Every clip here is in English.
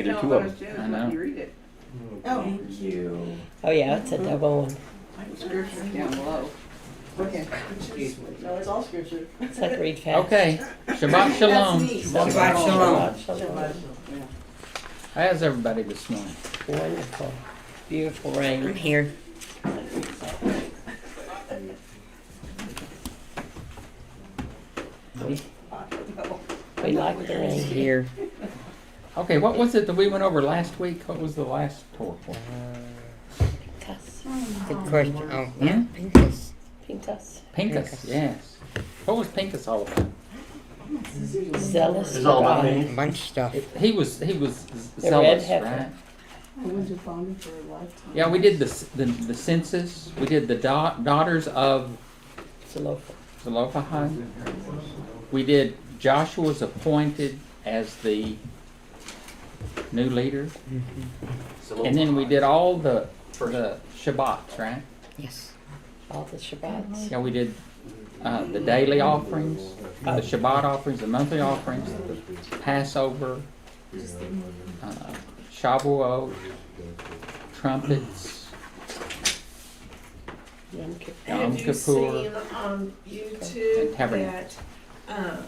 could do two of them. I know. You read it. Oh, thank you. Oh, yeah, it's a double one. Scripture down below. Okay. No, it's all scripture. It's like read fast. Okay, Shabbat Shalom. Shabbat Shalom. Shalom. How's everybody this morning? Wonderful. Beautiful rain. I'm here. We like the rain. Here. Okay, what was it that we went over last week? What was the last Torah for? Good question. Oh, yeah. Hmm? Pinkus. Pinkas. Pinchas, yes. What was Pinchas all about? Zealous. It's all about God. me. A bunch of stuff. He was red zealous, heifer. right? I went to Fonda for a lifetime. Yeah, we did the census. We did the daughters of Zlokaha. We did Joshua's appointed as the new leader. And then we did all the Shabbats, right? Yes. All the Shabbats. Yeah, we did the daily offerings, the Shabbat offerings, the monthly offerings, the Passover, Shavuot, trumpets, Yom Kippur. Yom Have you Kippur, seen on and YouTube Tabernacle. that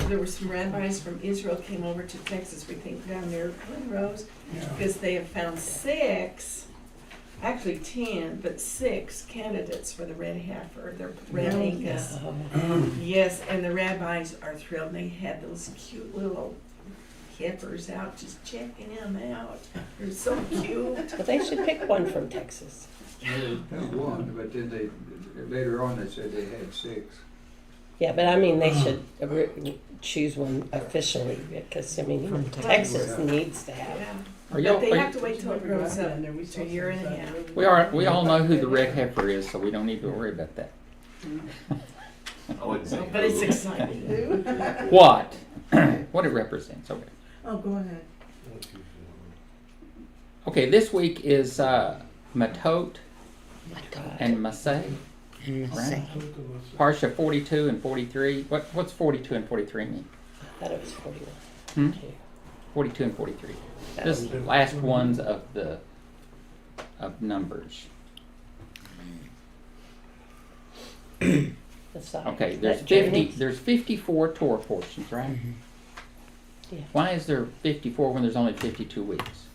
there were some rabbis from Israel came over to Texas, we think down near Rose, because they have found 10, but 6 candidates for the red heifer, their red Angus. Yes, and the rabbis are thrilled. They had those cute little heifers out, just checking them out. They're so cute. But they should pick one from Texas. That's one, but then later on they said they had 6. Yeah, but I mean, they should choose one officially because, I mean, From Texas needs to have. Yeah. Are y'all- But they are have to wait till it grows up to a year and a half. We all know who the red heifer is, so we don't need to worry about that. I wouldn't say. But it's exciting. What? What it represents, okay. Oh, go ahead. Okay, this week is Mattot and Massei, And right? Massei. Parsha 42 and 43. What's 42 and 43 mean? I thought it was 41. Hmm? too. 42 and 43. Just last ones of Numbers. That's not- Okay, there's that journey. There's 54 Torah portions, right? Mhm. Yeah. Why is there 54 when there's only 52 weeks?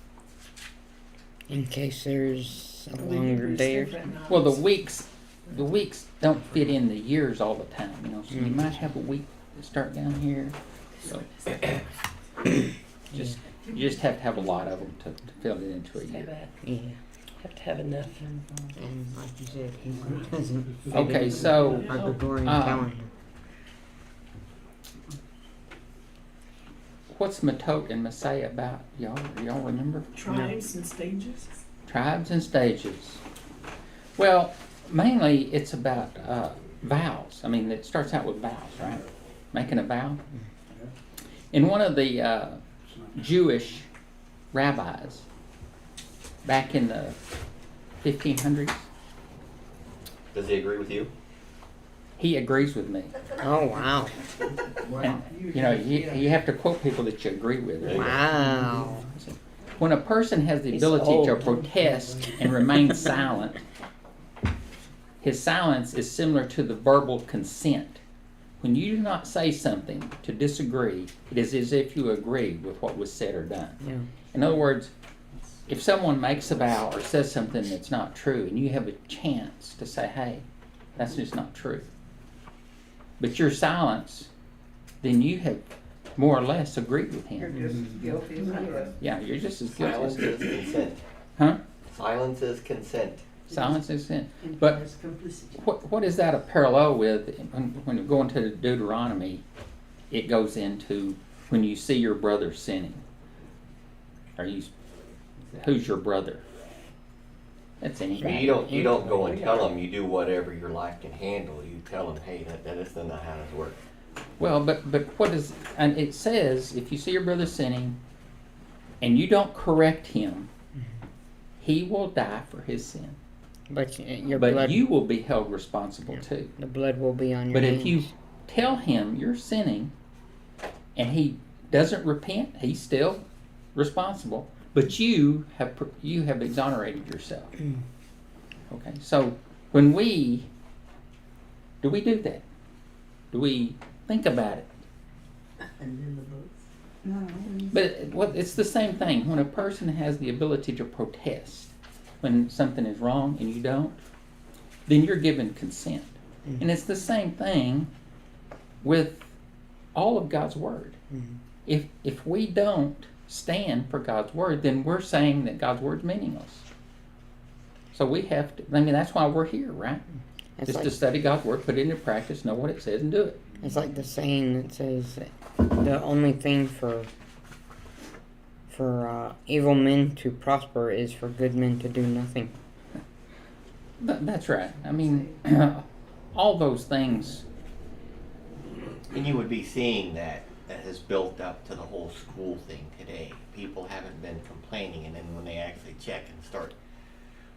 In case there's a longer day or something. Well, the weeks don't fit in the years all the time, you know. So you might have a week that start down here. So you just have to have a lot of them to fill it into a Say year. that. Yeah. Have to have enough. And like you said, he doesn't fit Okay, in so our Gregorian um, calendar. what's Mattot and Massei about? Y'all remember? Tribes and stages. Tribes and stages. Well, mainly it's about vows. I mean, it starts out with vows, right? Making a vow. And one of the Jewish rabbis back in the 1500s, Does he agree with you? he agrees with me. Oh, wow. And, you know, you have to quote people that you agree with. Right? Wow. When a person has the He's ability to old. protest and remain silent, his silence is similar to the verbal consent. When you do not say something to disagree, it is as if you agree with what was said or done. Yeah. In other words, if someone makes a vow or says something that's not true, and you have a chance to say, hey, that's just not true, but your silence, then you have more or less agreed with You're him. just as guilty as I am. Yeah, you're just as guilty Silence as is consent. Huh? Silence is consent. Silence is sin. But Implies complicity. what is that a parallel with? When you go into Deuteronomy, it goes into when you see your brother sinning. Who's your brother? That's I mean, anybody. you don't go and tell them. You do whatever your life can handle. You tell them, hey, that is not how this works. Well, but what is, and it says if you see your brother sinning and you don't correct him, he will die for his sin. But your But blood, you will be held responsible too. the blood will be on your But hands. if you tell him you're sinning and he doesn't repent, he's still responsible, but you have exonerated yourself. Okay, so when do we do that? Do we think about it? No. But it's the same thing. When a person has the ability to protest when something is wrong and you don't, then you're given consent. And it's the same thing with all of God's Word. If we don't stand for God's Word, then we're saying that God's Word's meaningless. So we have to, that's why we're here, right? It's Just like, to study God's Word, put it into practice, know what it says, and do it. it's like the saying that says that the only thing for evil men to prosper is for good men to do nothing. That's right. All those things. And you would be seeing that has built up to the whole school thing today. People haven't been complaining, and then when they actually check and start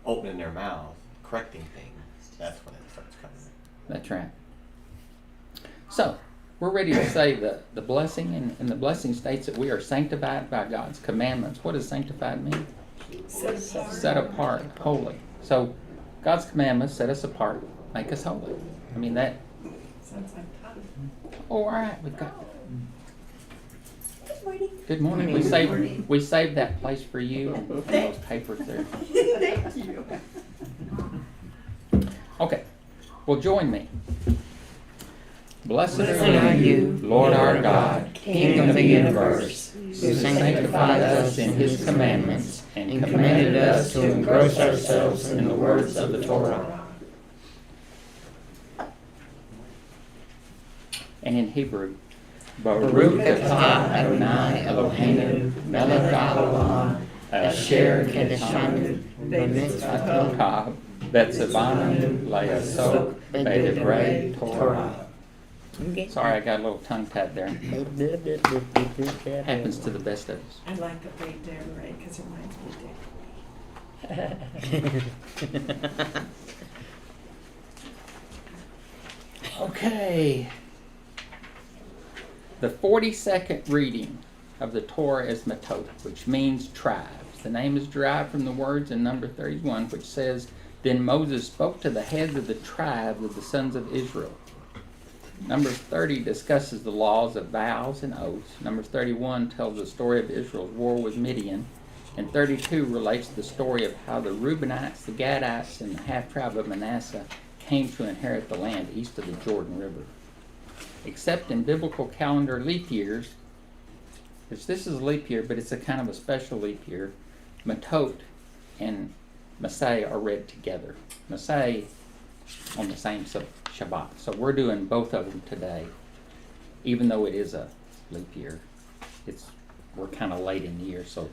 opening their mouth, correcting things, that's when it starts coming. That's right. So, we're ready to say the blessing, and the blessing states that we are sanctified by God's commandments. What does sanctified mean? Set apart, holy. So, God's commandments set us apart, make us holy. That. Sounds like time. Oh, all right, we've got. Good morning. Good morning. We saved that place for you and those papers there. Thank you. Okay. Well, join me. Blessed Blessed are you, Lord our God, King of the universe, who sanctified us in His commandments and commanded us to engross ourselves in the words of the Torah. And in Hebrew, Baruch atah Adonai Eloheinu melech haolam asher kiddushanu b'mitzvotav betzavanu layasok b'divrei Torah. Sorry, I got a little tongue-tied there. Happens to the best of us. I like the way Dan read because it reminds me of Dan. Okay. The 42nd reading of the Torah is Mattot, which means tribes. The name is derived from the words in number 31, which says, Then Moses spoke to the heads of the tribes of the sons of Israel. Number 30 discusses the laws of vows and oaths. Number 31 tells the story of Israel's war with Midian. And 32 relates the story of how the Reubenites, the Gadites, and the half-tribe of Manasseh came to inherit the land east of the Jordan River. Except in biblical calendar leap years, which this is a leap year, but it's a kind of a special leap year, Mattot and Massei are read together. Massei on the same Shabbat. So we're doing both of them today, even though it is a leap year. We're kind of late in the year, so.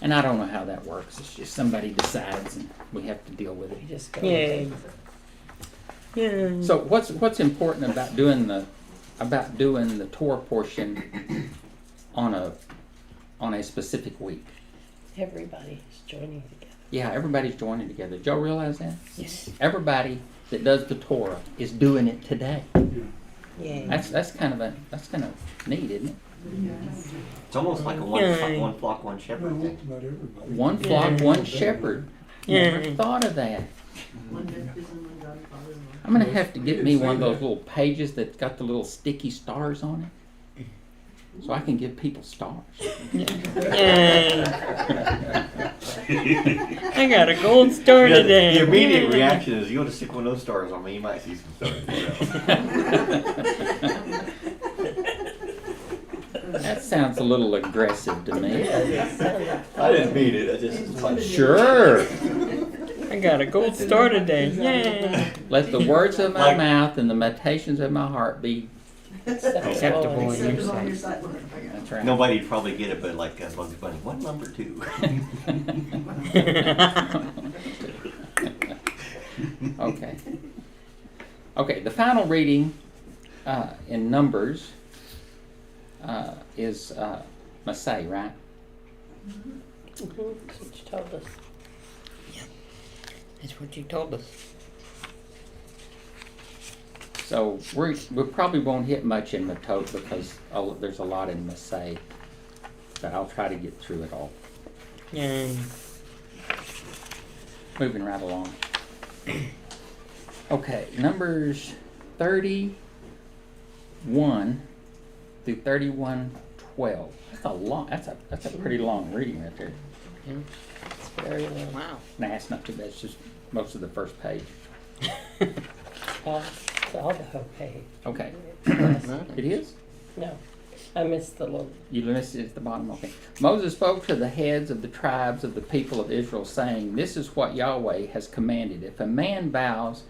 And I don't know how that works. It's just somebody decides, and we have to deal with it. You just go. Yay. Yeah. So what's important about doing the Torah portion on a specific week? Everybody's joining together. Yeah, everybody's joining together. Did y'all realize that? Yes. Everybody that does the Torah is doing it today. Yay. That's kind of neat, isn't it? It's almost like a one flock, one shepherd thing. One flock, one shepherd. Never thought of that. I'm gonna have to get me one of those little pages that's got the little sticky stars on it, so I can give people stars. Yay. I got a gold star today. The immediate reaction is, you want to stick one of those stars on me, you might see some stars. That sounds a little aggressive to me. I didn't mean it. I just it's fun. Sure. I got a gold star today. Yay. Let the words of my mouth and the meditations of my heart be Acceptable in your sight. That's right. Nobody'd probably get it, but like Bugs Bunny, what number 2? Okay. Okay, the final reading in Numbers is Massei, right? That's what you told us. That's what you told us. So we probably won't hit much in Mattot because there's a lot in Massei. but I'll try to get through it all. Yay. Moving right along. Okay, Numbers 31 through 31:12. That's a pretty long reading right there. Yeah. It's very long. Wow. Nah, it's not too bad. It's just most of the first page. It's all the whole page. Okay. Yes. It is? No, I missed the little. You missed it at the bottom. Okay. Moses spoke to the heads of the tribes of the people of Israel, saying, "This is what Yahweh has commanded. If a man vows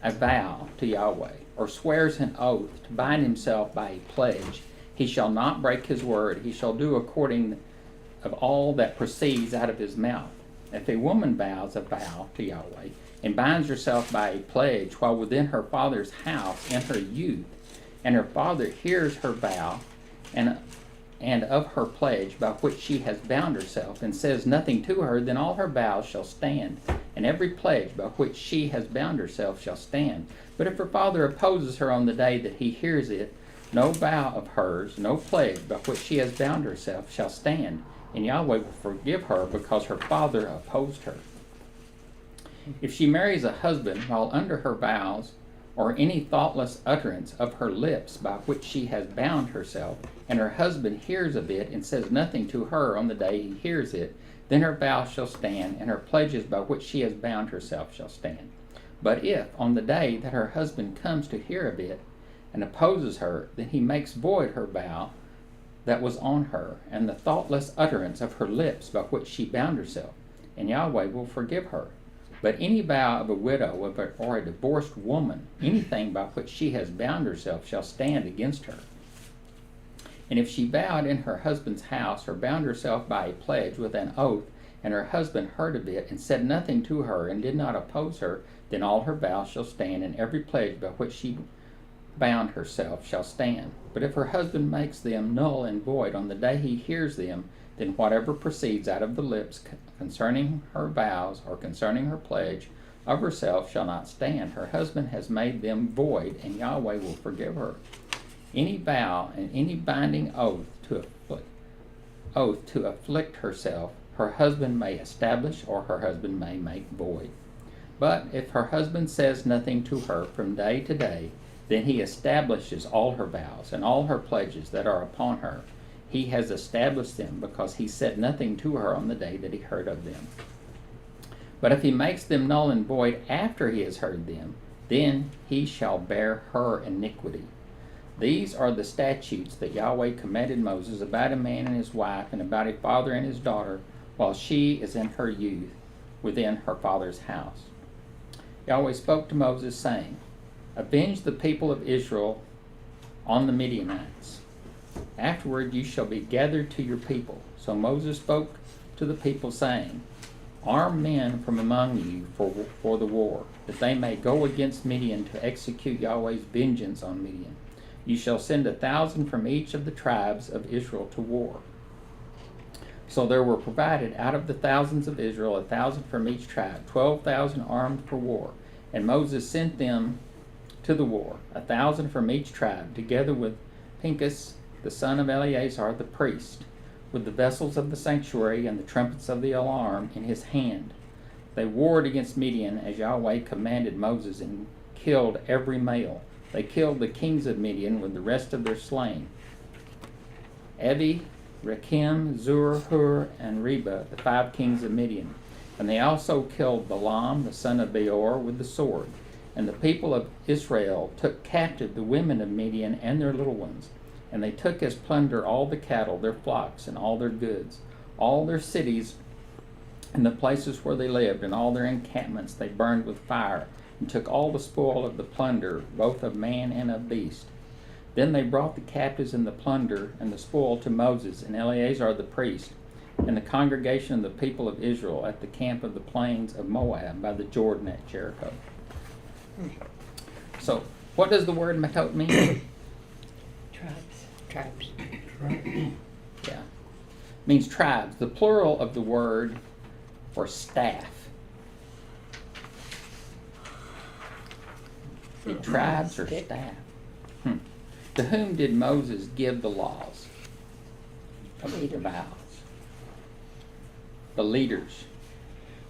a vow to Yahweh, or swears an oath to bind himself by a pledge, he shall not break his word. He shall do according of all that proceeds out of his mouth. If a woman vows a vow to Yahweh, and binds herself by a pledge while within her father's house in her youth, and her father hears her vow, and of her pledge by which she has bound herself, and says nothing to her, then all her vows shall stand, and every pledge by which she has bound herself shall stand. But if her father opposes her on the day that he hears it, no vow of hers, no pledge by which she has bound herself shall stand, and Yahweh will forgive her because her father opposed her. If she marries a husband while under her vows, or any thoughtless utterance of her lips by which she has bound herself, and her husband hears of it and says nothing to her on the day he hears it, then her vow shall stand, and her pledges by which she has bound herself shall stand. But if, on the day that her husband comes to hear of it, and opposes her, then he makes void her vow that was on her, and the thoughtless utterance of her lips by which she bound herself, and Yahweh will forgive her. But any vow of a widow or a divorced woman, anything by which she has bound herself, shall stand against her. And if she vowed in her husband's house, or bound herself by a pledge with an oath, and her husband heard of it, and said nothing to her, and did not oppose her, then all her vows shall stand, and every pledge by which she bound herself shall stand. But if her husband makes them null and void on the day he hears them, then whatever proceeds out of the lips concerning her vows or concerning her pledge of herself shall not stand. Her husband has made them void, and Yahweh will forgive her. Any vow and any binding oath to afflict herself, her husband may establish, or her husband may make void. But if her husband says nothing to her from day to day, then he establishes all her vows and all her pledges that are upon her. He has established them because he said nothing to her on the day that he heard of them. But if he makes them null and void after he has heard them, then he shall bear her iniquity. These are the statutes that Yahweh commanded Moses about a man and his wife, and about a father and his daughter, while she is in her youth within her father's house. Yahweh spoke to Moses, saying, "Avenge the people of Israel on the Midianites. Afterward you shall be gathered to your people." So Moses spoke to the people, saying, "Arm men from among you for the war, that they may go against Midian to execute Yahweh's vengeance on Midian. You shall send 1,000 from each of the tribes of Israel to war." So there were provided out of the thousands of Israel 1,000 from each tribe, 12,000 armed for war. And Moses sent them to the war, 1,000 from each tribe, together with Pinchas, the son of Eleazar the priest, with the vessels of the sanctuary and the trumpets of the alarm in his hand. They warred against Midian as Yahweh commanded Moses, and killed every male. They killed the kings of Midian with the rest of their slain: Evi, Rekem, Zur, Hur, and Reba, the 5 kings of Midian. And they also killed Balaam, the son of Beor, with the sword. And the people of Israel took captive the women of Midian and their little ones. And they took as plunder all the cattle, their flocks, and all their goods, all their cities, and the places where they lived, and all their encampments they burned with fire, and took all the spoil of the plunder, both of man and of beast. Then they brought the captives and the plunder and the spoil to Moses and Eleazar the priest, and the congregation of the people of Israel at the camp of the plains of Moab by the Jordan at Jericho. So, what does the word Mattot mean? Tribes. Yeah. Means tribes. The plural of the word for staff. See, tribes or staff. To whom did Moses give the laws of the vows? the leaders.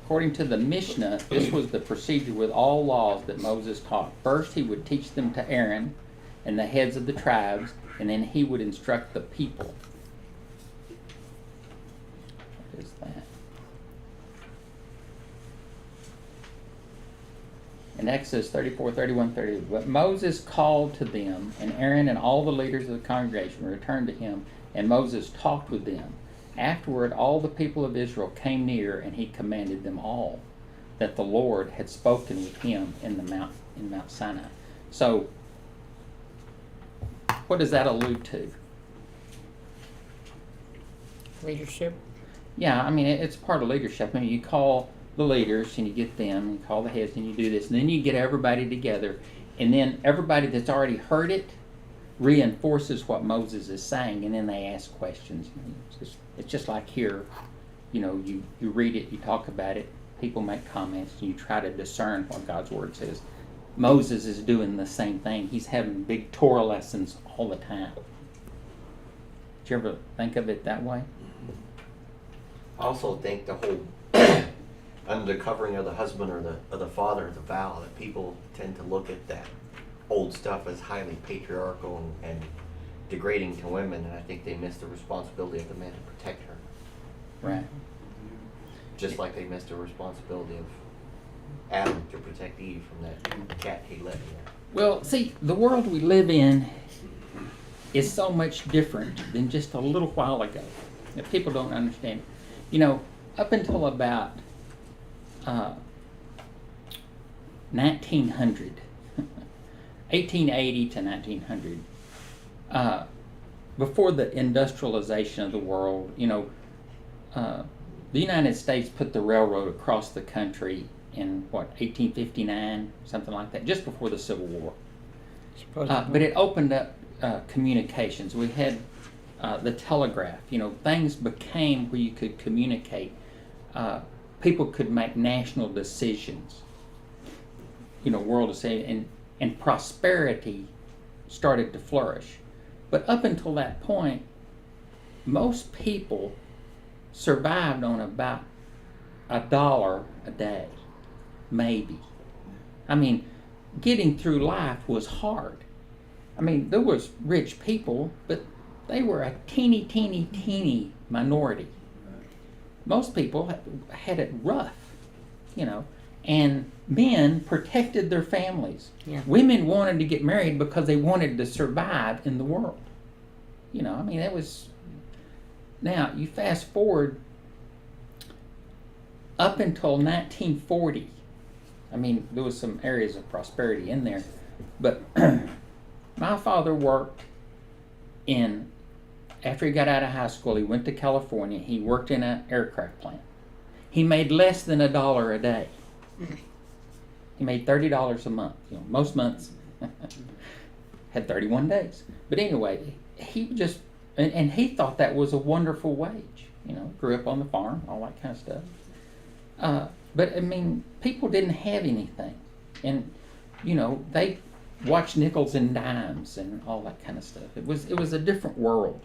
According to the Mishnah, this was the procedure with all laws that Moses taught. First, he would teach them to Aaron and the heads of the tribes, and then he would instruct the people. What is that? In Exodus 34, 31, 30, but Moses called to them, and Aaron and all the leaders of the congregation returned to him, and Moses talked with them. Afterward, all the people of Israel came near, and he commanded them all that the Lord had spoken with him in Mount Sinai. So, what does that allude to? Leadership. Yeah, I mean, it's part of leadership. I mean, you call the leaders and you get them, and call the heads and you do this, and then you get everybody together, and then everybody that's already heard it reinforces what Moses is saying, and then they ask questions. It's just like here, you read it, you talk about it, people make comments, and you try to discern what God's Word says. Moses is doing the same thing. He's having big Torah lessons all the time. Did you ever think of it that way? I also think the whole under the covering of the husband or the father, the vow, that people tend to look at that old stuff as highly patriarchal and degrading to women, and I think they miss the responsibility of the man to protect her. Right. Just like they missed the responsibility of Adam to protect Eve from that cat he let in there. Well, see, the world we live in is so much different than just a little while ago. If people don't understand it. Up until about 1900, 1880 to 1900, before the industrialization of the world, the United States put the railroad across the country in 1859, something like that, just before the Civil War. But it opened up communications. We had the telegraph. Things became where you could communicate. People could make national decisions. World to say, and prosperity started to flourish. But up until that point, most people survived on about $1 a day, maybe. I mean, getting through life was hard. I mean, there was rich people, but they were a teeny minority. Most people had it rough, and men protected their families. Yeah. Women wanted to get married because they wanted to survive in the world. That was... Now, you fast forward up until 1940. There was some areas of prosperity in there, but my father worked after he got out of high school, he went to California. He worked in an aircraft plant. He made less than $1 a day. He made $30 a month. Most months had 31 days. But anyway, he just, and he thought that was a wonderful wage. Grew up on the farm, all that kind of stuff. But people didn't have anything. And, they watched nickels and dimes and all that kind of stuff. It was a different world.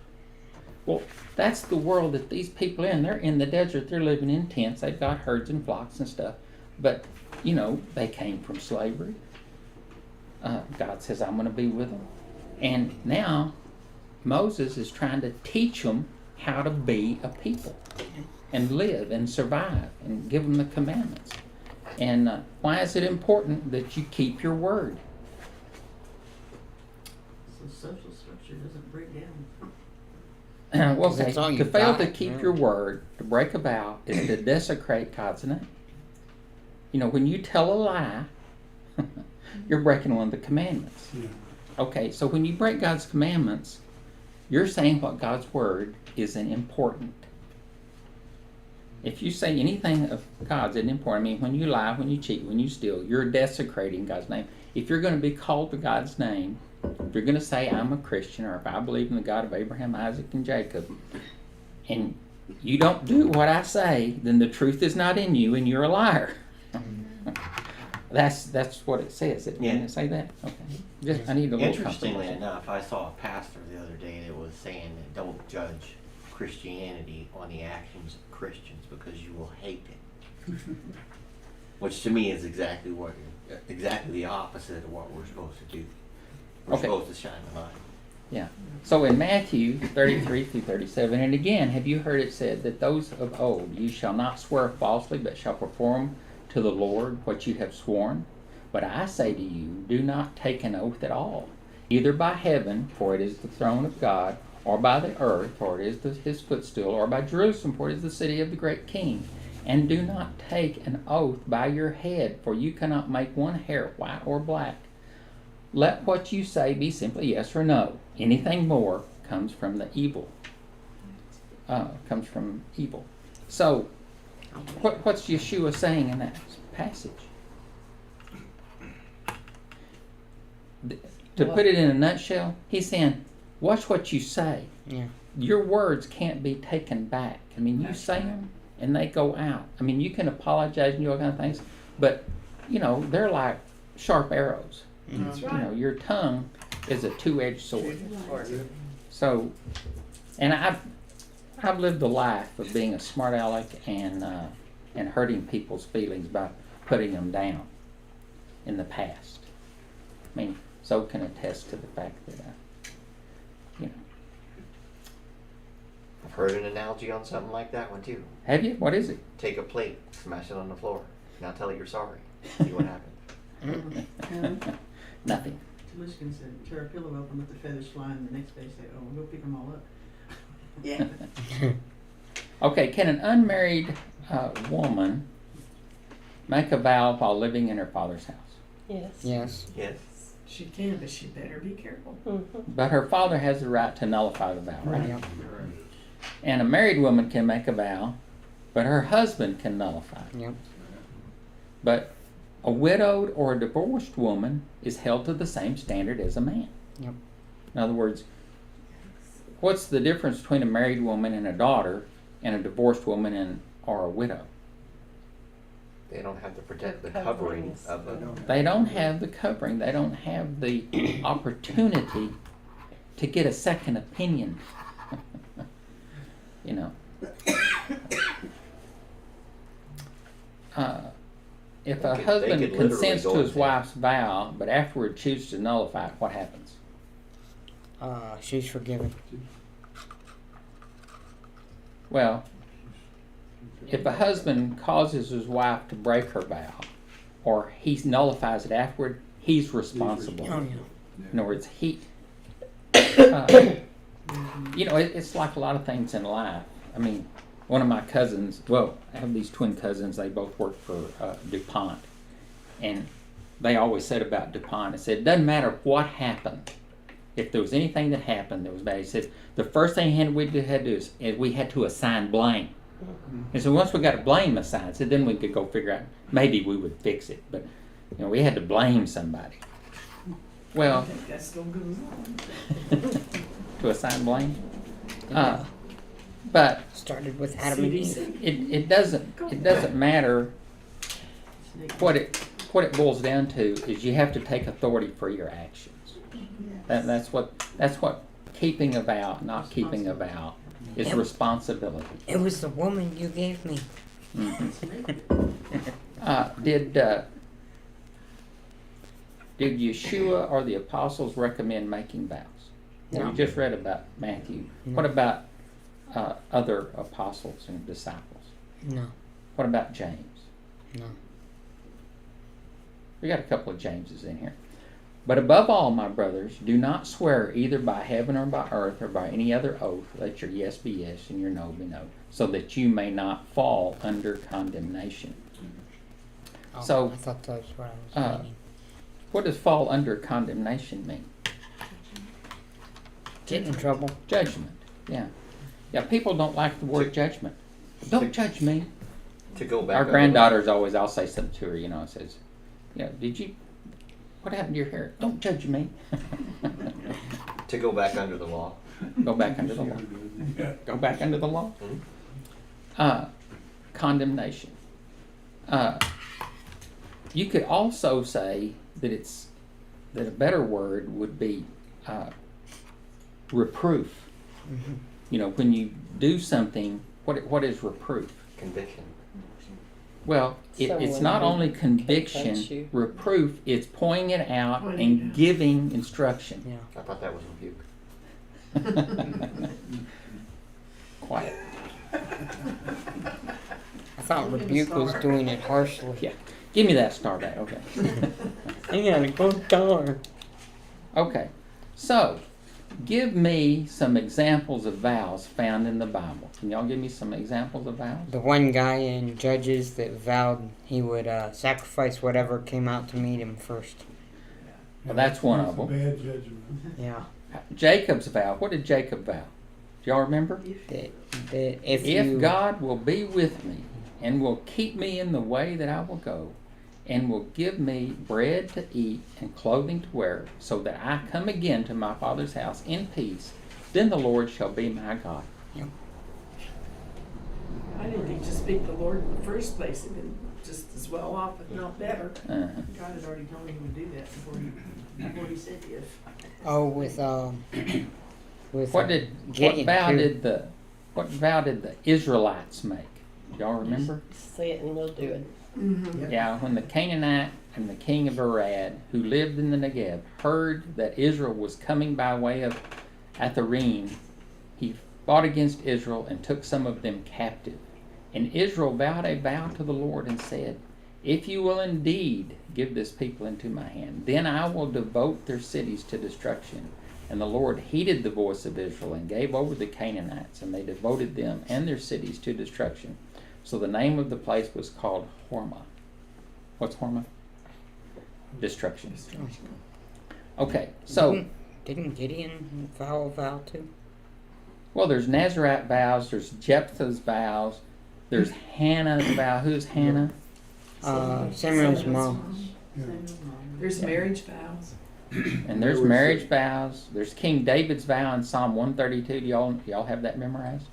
Well, that's the world that these people are in. They're in the desert. They're living in tents. They've got herds and flocks and stuff. But, they came from slavery. God says, I'm going to be with them. And now, Moses is trying to teach them how to be a people and live and survive and give them the commandments. And why is it important that you keep your word? So social structure doesn't break down. Well, That's all to you fail to got, keep yeah. your word, to break a vow, is to desecrate God's name. When you tell a lie, you're breaking one of the commandments. Yeah. Okay, so when you break God's commandments, you're saying what God's word isn't important. If you say anything of God's isn't important, when you lie, when you cheat, when you steal, you're desecrating God's name. If you're going to be called to God's name, if you're going to say, I'm a Christian, or if I believe in the God of Abraham, Isaac, and Jacob, and you don't do what I say, then the truth is not in you, and you're a liar. That's what it says. Didn't it say that? Okay. I need a little Interestingly confirmation. enough, I saw a pastor the other day that was saying that don't judge Christianity on the actions of Christians because you will hate it. Which to me is exactly the opposite of what we're supposed to do. We're Okay. supposed to shine the light. Yeah. So in Matthew 33 through 37, and again, have you heard it said that those of old, you shall not swear falsely, but shall perform to the Lord what you have sworn? But I say to you, do not take an oath at all, either by heaven, for it is the throne of God, or by the earth, for it is his footstool, or by Jerusalem, for it is the city of the great king. And do not take an oath by your head, for you cannot make one hair white or black. Let what you say be simply yes or no. Anything more comes from the evil. Comes from evil. So, what's Yeshua saying in that passage? To put it in a nutshell, he's saying, watch what you say. Yeah. Your words can't be taken back. I mean, you say them and they go out. I mean, you can apologize and do all kind of things, but, you know, they're like sharp arrows. That's You right. know, your tongue is a two-edged sword. So, and I've lived a life of being a smart aleck and hurting people's feelings by putting them down in the past. I mean, so can attest to the fact that, you know. I've heard an analogy on something like that one too. Have you? What is it? Take a plate, smash it on the floor. Now tell it you're sorry. See what happens. Nothing. Michigan said, tear a pillow open, let the feathers fly, and the next day say, oh, we'll pick them all up. Yeah. Okay, can an unmarried woman make a vow while living in her father's house? Yes. Yes. Yes. She can, but she better be careful. But her father has the right to nullify the vow, right? Yep. And a married woman can make a vow, but her husband can nullify it. Yep. But a widowed or a divorced woman is held to the same standard as a man. Yep. In other words, what's the difference between a married woman and a daughter and a divorced woman or a widow? They don't have to protect the The covering coverings. of the. They don't have the covering. They don't have the opportunity to get a second opinion. You know. If a They husband could literally consents go to his and say- wife's vow, but afterward chooses to nullify it, what happens? She's forgiven. Well, if a husband causes his wife to break her vow, or he nullifies it afterward, he's responsible. Oh, yeah. In other words, he, you know, it's like a lot of things in life. I mean, one of my cousins, well, I have these twin cousins, they both work for DuPont. And they always said about DuPont, it said, it doesn't matter what happened. If there was anything that happened that was bad, he said, the first thing we had to do is we had to assign blame. And so once we got a blame assigned, so then we could go figure out, maybe we would fix it. But, you know, we had to blame somebody. I Well, think that still goes on. to assign blame. But Started with Adam and Eve. CDC. it doesn't matter. What it boils down to is you have to take authority for your actions. That's what keeping a vow, not keeping a vow, is responsibility. It was the woman you gave me. Did Yeshua or the apostles recommend making vows? No. We just read about Matthew. No. What about other apostles and disciples? No. What about James? No. We got a couple of Jameses in here. But above all, my brothers, do not swear either by heaven or by earth or by any other oath. Let your yes be yes and your no be no, so that you may not fall under condemnation. Oh, So, I thought that's what I was meaning. What does fall under condemnation mean? Get in trouble. Judgment. Yeah. Yeah, people don't like the word judgment. Don't judge me. To go back. Our over- granddaughter's always, I'll say something to her, you know, it says, what happened to your hair? Don't judge me. To go back under the law. Go back under the law. Go back under the law. Condemnation. You could also say that a better word would be reproof. when you do something, what is reproof? Conviction. Well, it's Someone not who only touch conviction, you. reproof, it's pointing it out Pointing it and out. giving instruction. Yeah. I thought that was rebuke. Quiet. I thought rebuke was doing it harshly. Yeah. Give me that star back. Okay. I gotta go darn. Okay. So, give me some examples of vows found in the Bible. Can y'all give me some examples of vows? The one guy in Judges that vowed he would sacrifice whatever came out to meet him first. Well, that's one of them. Bad judgment. Yeah. Jacob's vow. What did Jacob vow? Do y'all remember? That if If God will be with me and will keep me in the way that I will go, and will give me bread to eat and clothing to wear, so that I come again to my father's house in peace, then the Lord shall be my God. I didn't think to speak the Lord in the first place, it'd been just as well off, if not better. Uh-huh. God had already told him he would do that before he said yes. oh with What Gideon, vow too. did the Israelites make? Do y'all remember? Say it and we'll do it. Mm-hmm. Yeah, when the Canaanite and the king of Arad, who lived in the Negev, heard that Israel was coming by way of Atharim, he fought against Israel and took some of them captive. And Israel vowed a vow to the Lord and said, "If you will indeed give this people into my hand, then I will devote their cities to destruction." And the Lord heeded the voice of Israel and gave over the Canaanites, and they devoted them and their cities to destruction. So the name of the place was called Hormah. What's Hormah? Destruction. Okay, so, didn't Gideon vow a vow too? well, there's Nazarite vows, there's Jephthah's vows, there's Hannah's vow. Who's Hannah? Samuel's mom. There's marriage vows. And there's marriage vows. There's King David's vow in Psalm 132. Do y'all have that memorized?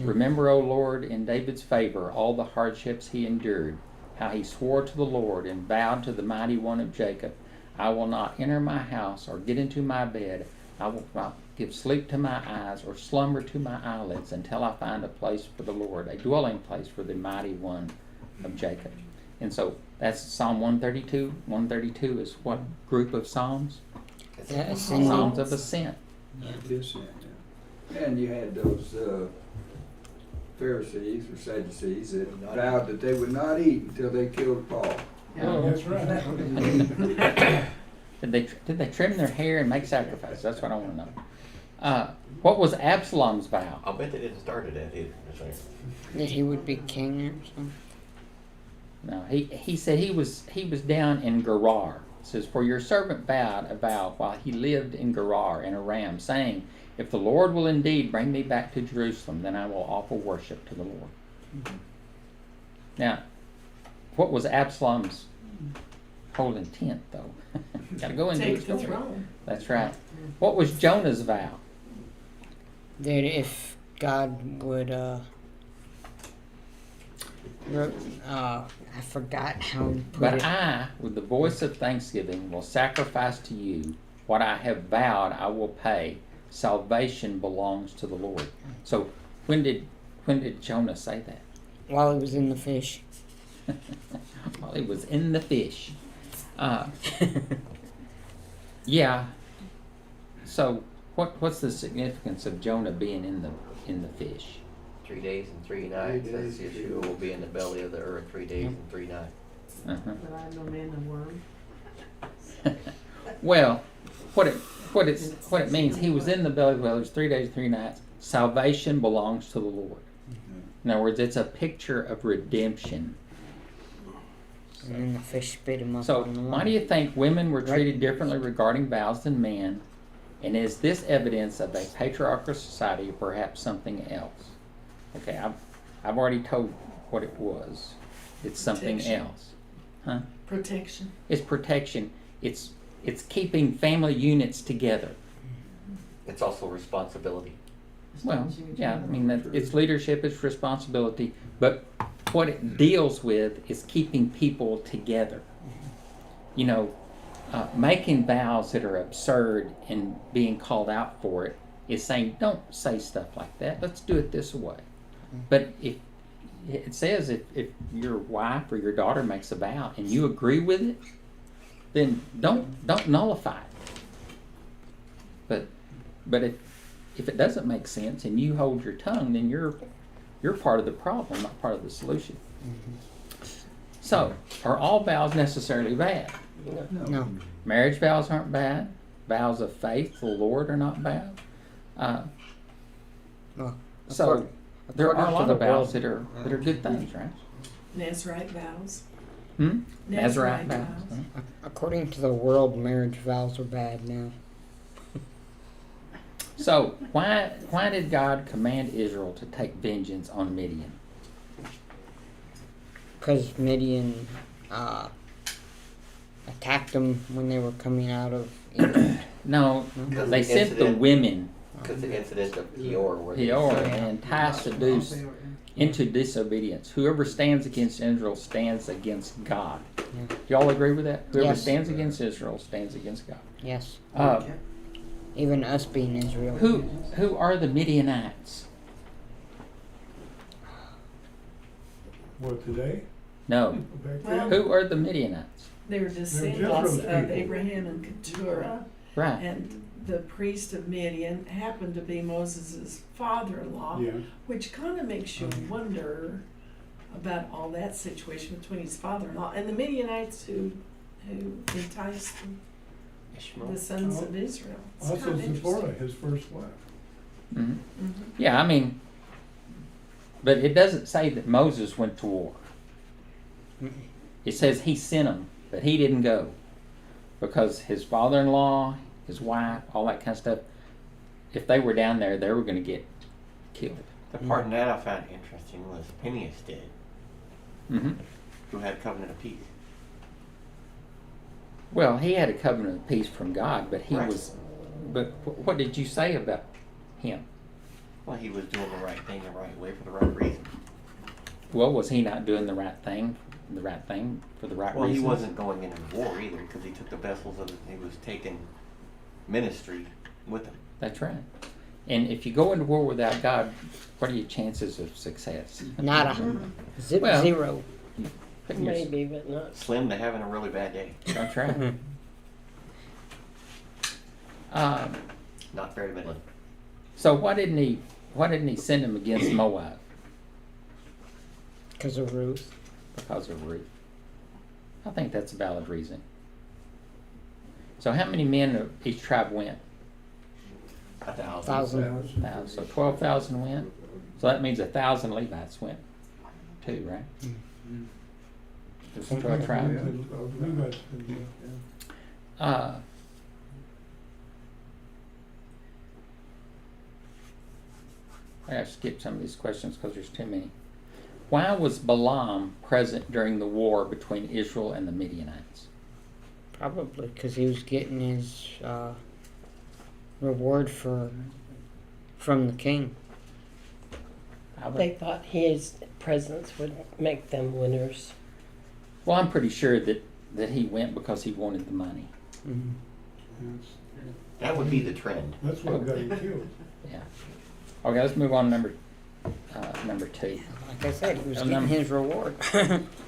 Remember, O Lord, in David's favor, all the hardships he endured, how he swore to the Lord and vowed to the mighty one of Jacob, I will not enter my house or get into my bed. I will not give sleep to my eyes or slumber to my eyelids until I find a place for the Lord, a dwelling place for the mighty one of Jacob. And so that's Psalm 132. 132 is what group of psalms? Psalms of ascent. Yes, yeah. And you had those Pharisees or Sadducees that vowed that they would not eat until they killed Paul. That's right. Did they trim their hair and make sacrifices? That's what I want to know. What was Absalom's vow? I'll bet they didn't start it at either. That he would be king or something. No, he said he was down in Gerar. It says, "For your servant vowed a vow while he lived in Gerar in Aram, saying, if the Lord will indeed bring me back to Jerusalem, then I will offer worship to the Lord." Mm-hmm. Now, what was Absalom's whole intent, though? Got to go into Take his the story. throne. That's right. What was Jonah's vow? That if God would I forgot how he put But it. I, with the voice of thanksgiving, will sacrifice to you what I have vowed I will pay. Salvation belongs to the Lord. So when did Jonah say that? While he was in the fish. While he was in the fish. Yeah. So what's the significance of Jonah being in the fish? 3 days and 3 nights. 3 That's days. Yeshua will be in the belly of the earth 3 days and 3 nights. Uh-huh. But I know man the worm. Well, what it means, he was in the belly of the whale. There's 3 days, 3 nights. Salvation belongs to the Lord. In other words, it's a picture of redemption. And then the fish spit him up So, on the why line. do you think women were treated differently regarding vows than men? And is this evidence of a patriarchal society or perhaps something else? Okay, I've already told what it was. It's something Protection. else. Huh? Protection. It's protection. It's keeping family units together. It's also responsibility. Well, yeah, I mean, it's leadership, it's responsibility, but what it deals with is keeping people together. You know, making vows that are absurd and being called out for it is saying, don't say stuff like that. Let's do it this way. But if it says if your wife or your daughter makes a vow and you agree with it, then don't nullify it. But if it doesn't make sense and you hold your tongue, then you're part of the problem, not part of the solution. So, are all vows necessarily bad? No. Marriage vows aren't bad. Vows of faith to the Lord are not bad. Well, So there are a according lot to of the vows world- that are good things, right? Nazarite vows. Nazarite vows. According to the world, marriage vows are bad now. So why did God command Israel to take vengeance on Midian? Because Midian attacked them when they were coming out of Egypt. No, Because they the sent the incident- women, Because the incident of Peor, where they Peor, said- and entice, seduce into disobedience. Whoever stands against Israel stands against God. Yeah. Do y'all agree with that? Whoever Yes. stands against Israel stands against God. Yes. Even us being Israel. Who are the Midianites? What, today? No. Back Well, then? Who are the Midianites? They were descendants Jethro's of people. Abraham and Keturah, Right. and the priest of Midian happened to be Moses' father-in-law, Yeah. which kind of makes you wonder about all that situation between his father-in-law and the Midianites who enticed Ishmael. the sons of Israel. It's Also kind of Zipporah, interesting. his first wife. hmm Mhm. Yeah, I mean, but it doesn't say that Moses went to war. It says he sent them, but he didn't go because his father-in-law, his wife, all that kind of stuff, if they were down there, they were going to get killed. The part in that I found interesting was Phineas did, hmm who had covenant of peace. Well, he had a covenant of peace from God, but he Right. was. But what did you say about him? Well, he was doing the right thing the right way for the right reason. Well, was he not doing the right thing for the right Well, reasons? he wasn't going into war either because he took the vessels of it. He was taking ministry with him. That's right. And if you go into war without God, what are your chances of success? Nada. Well- Zero. Putting your- Maybe, but not. Slim to having a really bad day. That's right. Not fair to Midland. So why didn't he send him against Moab? Because of Ruth. Because of Ruth. I think that's a valid reason. So how many men of each tribe went? 1,000. 1,000. So 12,000 went. So that means 1,000 Levites went too, right? There's 12 tribes. Levites, yeah. I gotta skip some of these questions because there's too many. Why was Balaam present during the war between Israel and the Midianites? Probably because he was getting his reward from the king. They thought his presence would make them winners. Well, I'm pretty sure that he went because he wanted the money. Mm-hmm. That would be the trend. That's what got him killed. Yeah. Okay, let's move on to number 2. Like I said, he was Oh, getting number- his reward.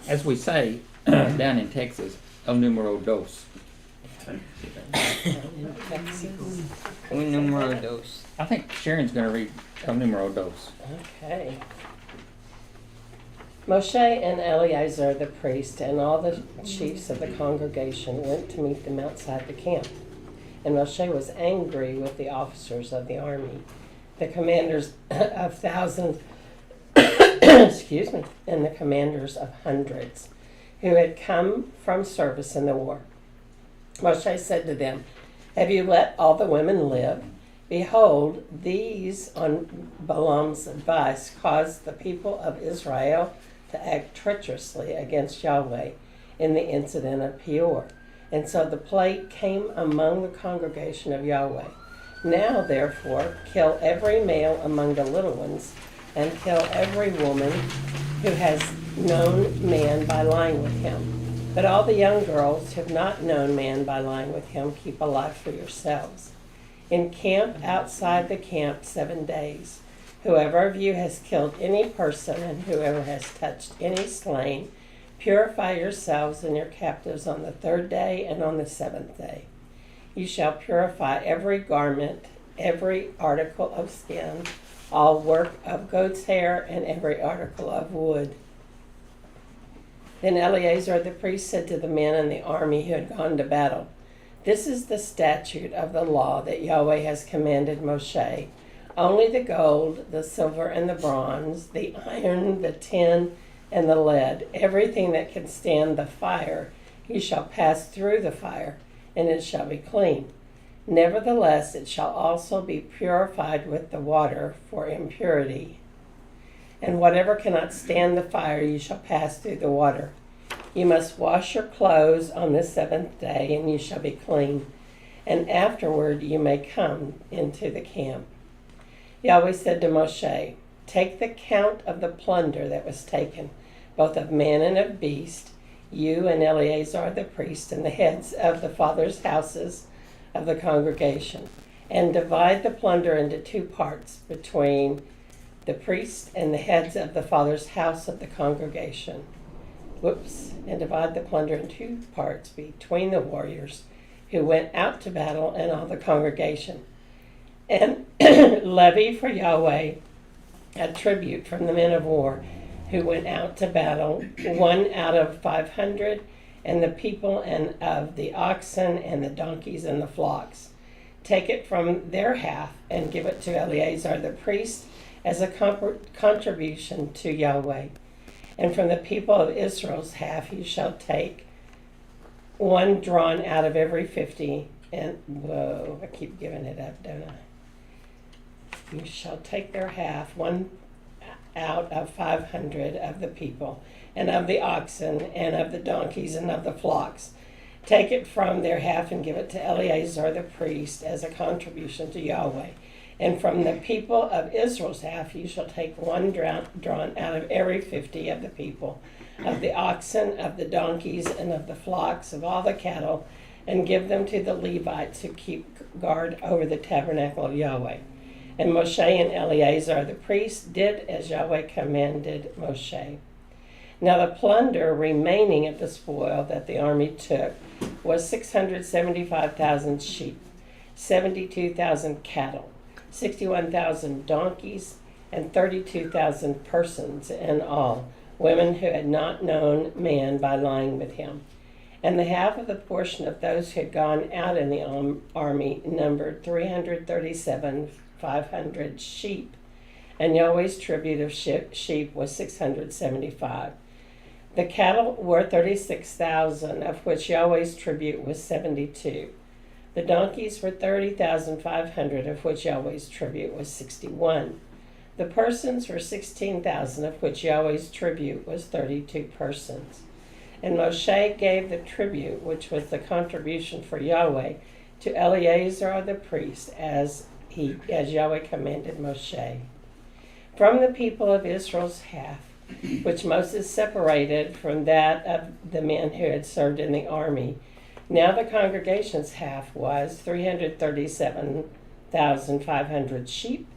As we say down in Texas, el numero dos. In Texas. Un numero dos. I think Sharon's going to read el numero dos. Okay. Moshe and Eleazar the priest and all the chiefs of the congregation went to meet them outside the camp. And Moshe was angry with the officers of the army, the commanders of thousands, excuse me, and the commanders of hundreds, who had come from service in the war. Moshe said to them, "Have you let all the women live? Behold, these, on Balaam's advice, caused the people of Israel to act treacherously against Yahweh in the incident of Peor. And so the plague came among the congregation of Yahweh. Now, therefore, kill every male among the little ones, and kill every woman who has known man by lying with him. But all the young girls who have not known man by lying with him, keep alive for yourselves. Encamp outside the camp 7 days. Whoever of you has killed any person and whoever has touched any slain, purify yourselves and your captives on the 3rd day and on the 7th day. You shall purify every garment, every article of skin, all work of goat's hair, and every article of wood. Then Eleazar the priest said to the men in the army who had gone to battle, "This is the statute of the law that Yahweh has commanded Moshe. Only the gold, the silver, and the bronze, the iron, the tin, and the lead, everything that can stand the fire, you shall pass through the fire, and it shall be clean. Nevertheless, it shall also be purified with the water for impurity. And whatever cannot stand the fire, you shall pass through the water. You must wash your clothes on the 7th day, and you shall be clean. And afterward you may come into the camp." Yahweh said to Moshe, "Take the count of the plunder that was taken, both of man and of beast, you and Eleazar the priest, and the heads of the fathers' houses of the congregation, and divide the plunder into 2 parts between the priest and the heads of the father's house of the congregation." And divide the plunder in 2 parts between the warriors who went out to battle and all the congregation. And levy for Yahweh a tribute from the men of war who went out to battle, 1 out of 500, and the people and of the oxen and the donkeys and the flocks. Take it from their half and give it to Eleazar the priest as a contribution to Yahweh. And from the people of Israel's half you shall take 1 drawn out of every 50. And I keep giving it up, don't I? You shall take their half, 1 out of 500 of the people, and of the oxen, and of the donkeys, and of the flocks. Take it from their half and give it to Eleazar the priest as a contribution to Yahweh. And from the people of Israel's half you shall take 1 drawn out of every 50 of the people, of the oxen, of the donkeys, and of the flocks, of all the cattle, and give them to the Levites who keep guard over the tabernacle of Yahweh. And Moshe and Eleazar the priest did as Yahweh commanded Moshe. Now the plunder remaining of the spoil that the army took was 675,000 sheep, 72,000 cattle, 61,000 donkeys, and 32,000 persons in all, women who had not known man by lying with him. And the half of the portion of those who had gone out in the army numbered 337,500 sheep, and Yahweh's tribute of sheep was 675. The cattle were 36,000, of which Yahweh's tribute was 72. The donkeys were 30,500, of which Yahweh's tribute was 61. The persons were 16,000, of which Yahweh's tribute was 32 persons. And Moshe gave the tribute, which was the contribution for Yahweh, to Eleazar the priest, as Yahweh commanded Moshe. From the people of Israel's half, which Moses separated from that of the men who had served in the army, now the congregation's half was 337,500 sheep,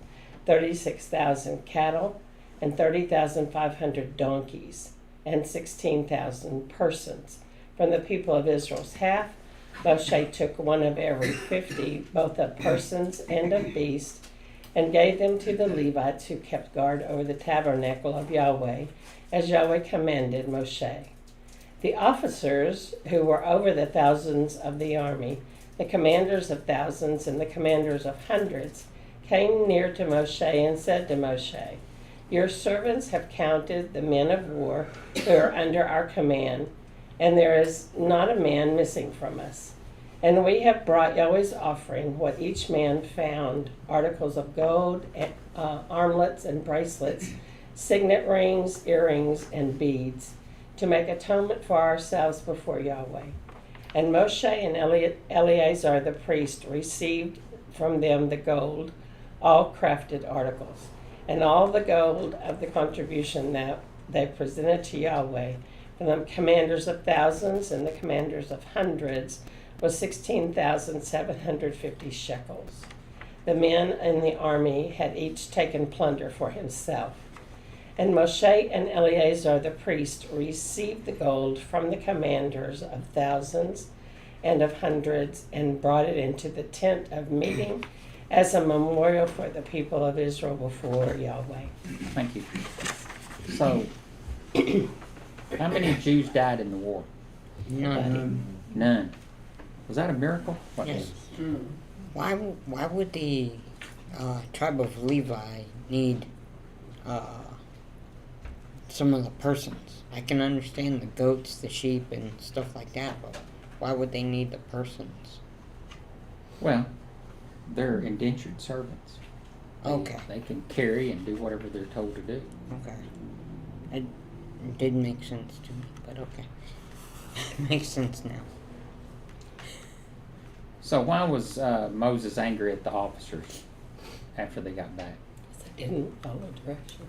36,000 cattle, and 30,500 donkeys, and 16,000 persons. From the people of Israel's half, Moshe took 1 of every 50, both of persons and of beasts, and gave them to the Levites who kept guard over the tabernacle of Yahweh, as Yahweh commanded Moshe. The officers who were over the thousands of the army, the commanders of thousands and the commanders of hundreds, came near to Moshe and said to Moshe, "Your servants have counted the men of war who are under our command, and there is not a man missing from us. And we have brought Yahweh's offering, what each man found, articles of gold, armlets and bracelets, signet rings, earrings, and beads, to make atonement for ourselves before Yahweh." And Moshe and Eleazar the priest received from them the gold, all crafted articles, and all the gold of the contribution that they presented to Yahweh from the commanders of thousands and the commanders of hundreds was 16,750 shekels. The men in the army had each taken plunder for himself. And Moshe and Eleazar the priest received the gold from the commanders of thousands and of hundreds and brought it into the tent of meeting as a memorial for the people of Israel before Yahweh. Thank you. So, how many Jews died in the war? None. None. Was that a miracle? What? Yes. Why would the tribe of Levi need some of the persons? I can understand the goats, the sheep, and stuff like that, but why would they need the persons? Well, they're indentured servants. Okay. They can carry and do whatever they're told to do. Okay. It did make sense to me, but okay. Makes sense now. So why was Moses angry at the officers after they got back? They didn't follow directions.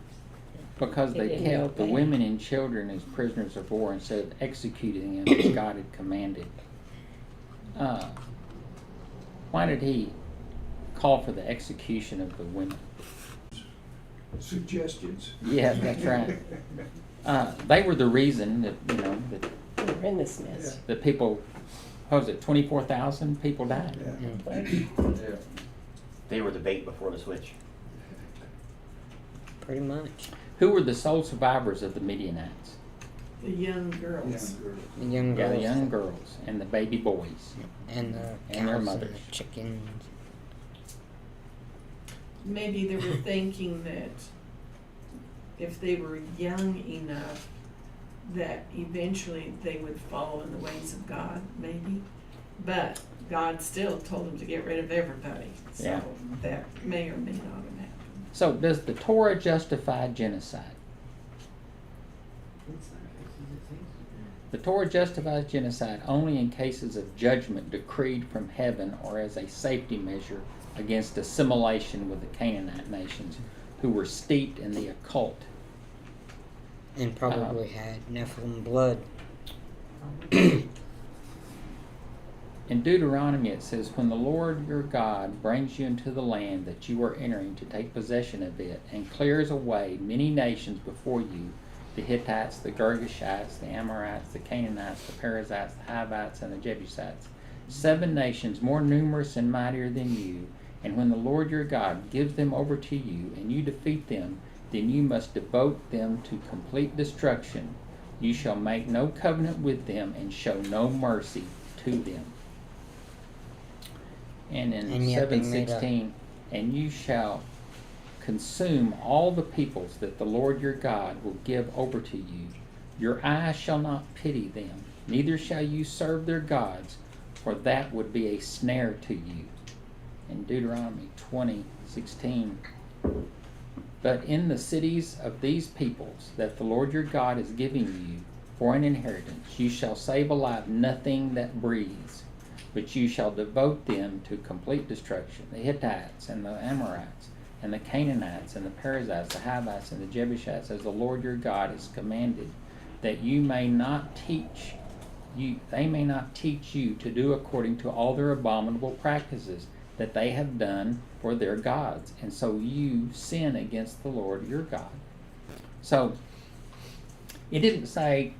Because They they didn't kept the obey. women and children as prisoners of war instead of executing them as God had commanded. Why did he call for the execution of the women? Suggestions. Yeah, that's right. They were the reason that, that We were in this mess. the people, what was it, 24,000 people died? Yeah. They were the bait before the switch. Pretty much. Who were the sole survivors of the Midianites? The young girls. The young Yeah, girls. the young girls and the baby boys. And the And their cows mothers. and the chickens. Maybe they were thinking that if they were young enough, that eventually they would follow in the ways of God, maybe. But God still told them to get rid of everybody. So Yeah. that may or may not have happened. So does the Torah justify genocide? The Torah justifies genocide only in cases of judgment decreed from heaven or as a safety measure against assimilation with the Canaanite nations who were steeped in the occult. And probably had Nephilim blood. In Deuteronomy it says, when the Lord your God brings you into the land that you are entering to take possession of it and clears away many nations before you, the Hittites, the Girgashites, the Amorites, the Canaanites, the Perizzites, the Hivites, and the Jebusites, 7 nations more numerous and mightier than you, and when the Lord your God gives them over to you and you defeat them, then you must devote them to complete destruction. You shall make no covenant with them and show no mercy to them. And in And yet they made 7:16, and you shall consume all the peoples that the Lord your God will give over to you. Your eyes shall not pity them, neither shall you serve their gods, for that would be a snare to you. In Deuteronomy 20:16, but in the cities of these peoples that the Lord your God is giving you for an inheritance, you shall save alive nothing that breathes, but you shall devote them to complete destruction, the Hittites and the Amorites and the Canaanites and the Perizzites, the Hivites and the Jebusites, as the Lord your God has commanded, that they may not teach you to do according to all their abominable practices that they have done for their gods, and so you sin against the Lord your God. So it didn't say,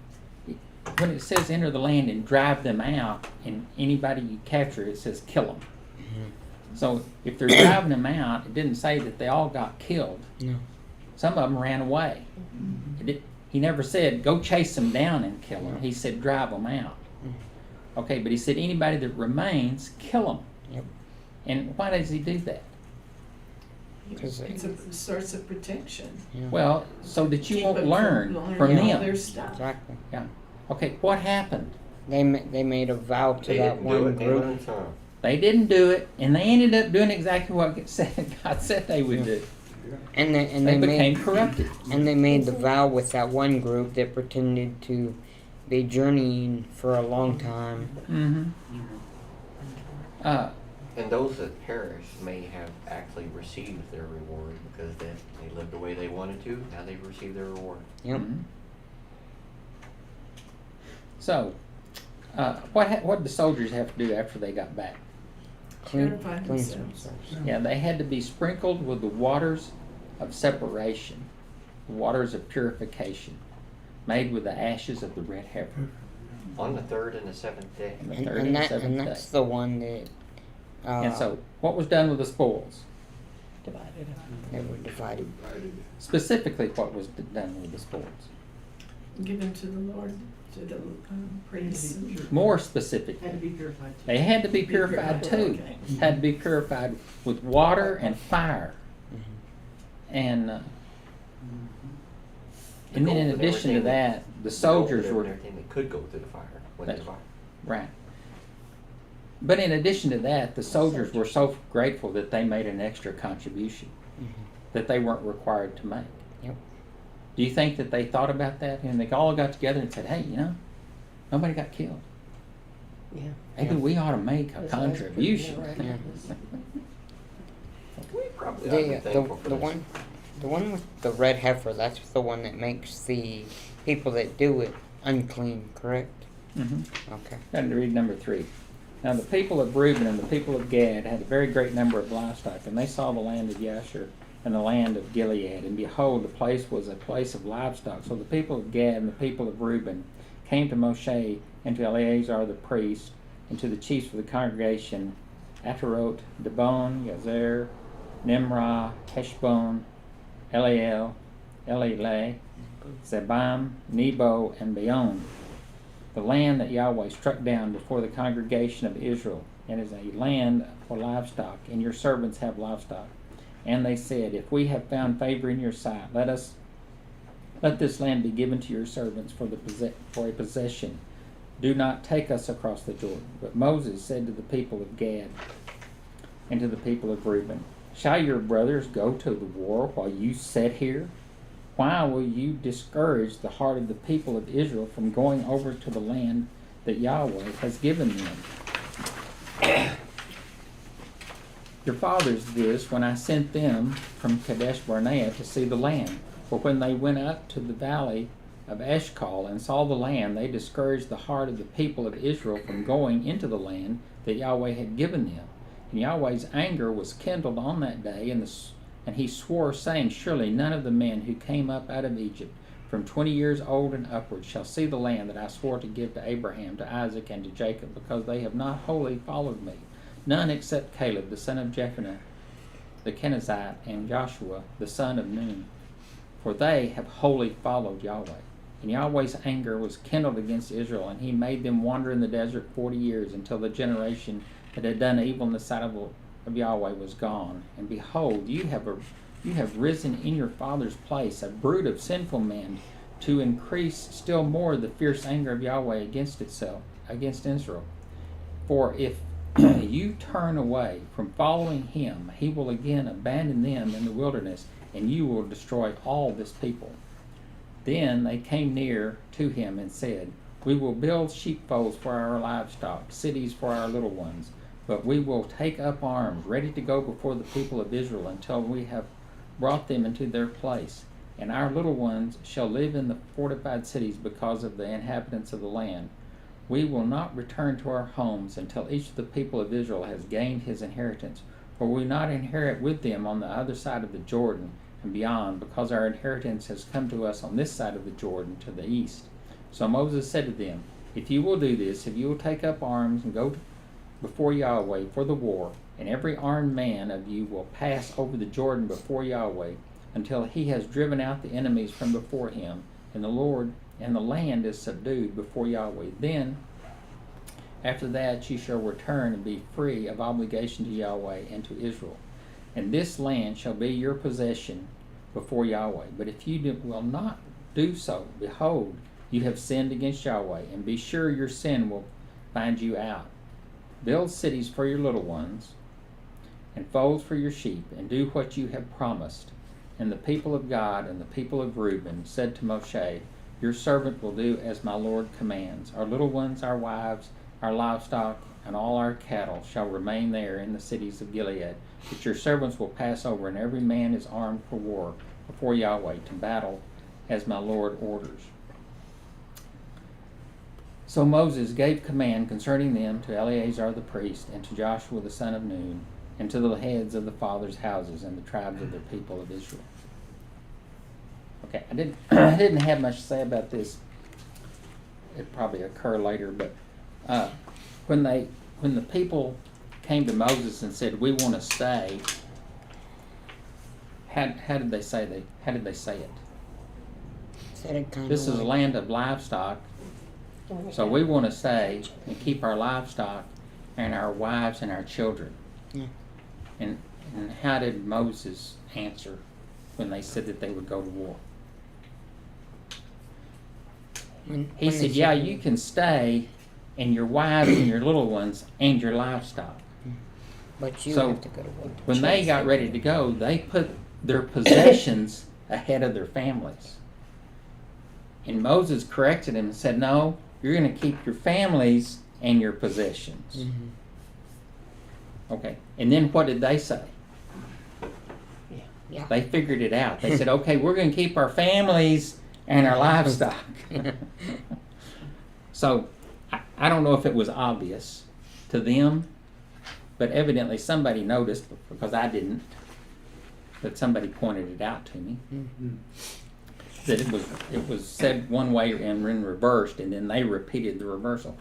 when it says enter the land and drive them out, and anybody you capture, it says kill them. So if they're driving them out, it didn't say that they all got killed. No. Some of them ran away. He never said go chase them down and kill them. He said drive them out. Okay, but he said anybody that remains, kill them. Yep. And why does he do that? Because It's a source of protection. Well, so that you Keep won't them learn learning from all them. their stuff. exactly. Okay, what happened? They made a vow to They that didn't do one it, they group. learned some. They didn't do it, and they ended up doing exactly what God said they would do. And they They became made corrupted. and they made the vow with that one group that pretended to be journeying for a long time. And those that perished may have actually received their reward because they lived the way they wanted to. Now they've received their reward. Yep. So, what did the soldiers have to do after they got back? Purify cleanse themselves. themselves. Yeah, they had to be sprinkled with the waters of separation, the waters of purification, made with the ashes of the red heifer. On the third and the seventh day. And the And, third and, and that, seventh and day. that's the one that And so, what was done with the spoils? Divided up. they were divided. Specifically, what was done with the spoils? Given to the Lord, to the priests. Had to be purified. More Had to specifically, be purified. they had to be purified too. Okay. Had to be purified with water and fire. And and then in addition to that, the soldiers were Everything that could go through the fire when they That's fire. right. But in addition to that, the soldiers were so grateful that they made an extra contribution that they weren't required to make. Yep. Do you think that they thought about that and they all got together and said, "Hey, you know, nobody got killed. Yeah. Maybe we ought to make a That's pretty contribution." miraculous. We probably ought to be thankful for The this. one with the red heifer, that's the one that makes the people that do it unclean, correct? Mm-hmm. Okay. Got to read number 3. Now the people of Reuben and the people of Gad had a very great number of livestock, and they saw the land of Yasher and the land of Gilead, and behold, the place was a place of livestock. So the people of Gad and the people of Reuben came to Moshe and to Eleazar the priest and to the chiefs of the congregation, Atarot, Dibon, Yazer, Nimrah, Heshbon, Eliel, Elileh, Zebam, Nebo, and Beon, the land that Yahweh struck down before the congregation of Israel, and is a land for livestock, and your servants have livestock. And they said, If we have found favor in your sight, let this land be given to your servants for a possession. Do not take us across the Jordan. But Moses said to the people of Gad and to the people of Reuben, Shall your brothers go to the war while you sit here? Why will you discourage the heart of the people of Israel from going over to the land that Yahweh has given them? Your fathers did this when I sent them from Kadesh Barnea to see the land. For when they went up to the valley of Eshcol and saw the land, they discouraged the heart of the people of Israel from going into the land that Yahweh had given them. And Yahweh's anger was kindled on that day, and he swore, saying, Surely none of the men who came up out of Egypt from 20 years old and upward shall see the land that I swore to give to Abraham, to Isaac, and to Jacob, because they have not wholly followed me. None except Caleb, the son of Jephunneh, the Kenizzite, and Joshua, the son of Nun. For they have wholly followed Yahweh. And Yahweh's anger was kindled against Israel, and he made them wander in the desert 40 years, until the generation that had done evil in the sight of Yahweh was gone. And behold, you have risen in your father's place, a brood of sinful men, to increase still more the fierce anger of Yahweh against Israel. For if you turn away from following him, he will again abandon them in the wilderness, and you will destroy all this people. Then they came near to him and said, We will build sheepfolds for our livestock, cities for our little ones, but we will take up arms, ready to go before the people of Israel, until we have brought them into their place. And our little ones shall live in the fortified cities because of the inhabitants of the land. We will not return to our homes until each of the people of Israel has gained his inheritance, for we will not inherit with them on the other side of the Jordan and beyond, because our inheritance has come to us on this side of the Jordan to the east. So Moses said to them, If you will do this, if you will take up arms and go before Yahweh for the war, and every armed man of you will pass over the Jordan before Yahweh, until he has driven out the enemies from before him, and the land is subdued before Yahweh. Then, after that, you shall return and be free of obligation to Yahweh and to Israel. And this land shall be your possession before Yahweh. But if you will not do so, behold, you have sinned against Yahweh, and be sure your sin will find you out. Build cities for your little ones, and folds for your sheep, and do what you have promised. And the people of God and the people of Reuben said to Moshe, Your servant will do as my Lord commands. Our little ones, our wives, our livestock, and all our cattle shall remain there in the cities of Gilead. But your servants will pass over, and every man is armed for war before Yahweh to battle as my Lord orders. So So Moses gave command concerning them to Eleazar the priest, and to Joshua the son of Nun, and to the heads of the fathers' houses and the tribes of the people of Israel. Okay, I didn't have much to say about this. It'd probably occur later, but when the people came to Moses and said, "We want to stay," how did they say it? Said it kind This of is a land of livestock, so we want to stay and keep our livestock and our wives and our children. Yeah. And how did Moses answer when they said that they would go to war? He said, "Yeah, you can stay, and your wives and your little ones and your livestock." But you So, have to go to war. When they got ready to go, they put their possessions ahead of their families. And Moses corrected him and said, "No, you're going to keep your families and your possessions." Mhm. Okay. And then what did they say? Yeah. They figured it out. They said, "Okay, we're going to keep our families and our livestock." So, I don't know if it was obvious to them, but evidently somebody noticed, because I didn't, but somebody pointed it out to me. That it was said one way and then reversed, and then they repeated the reversal.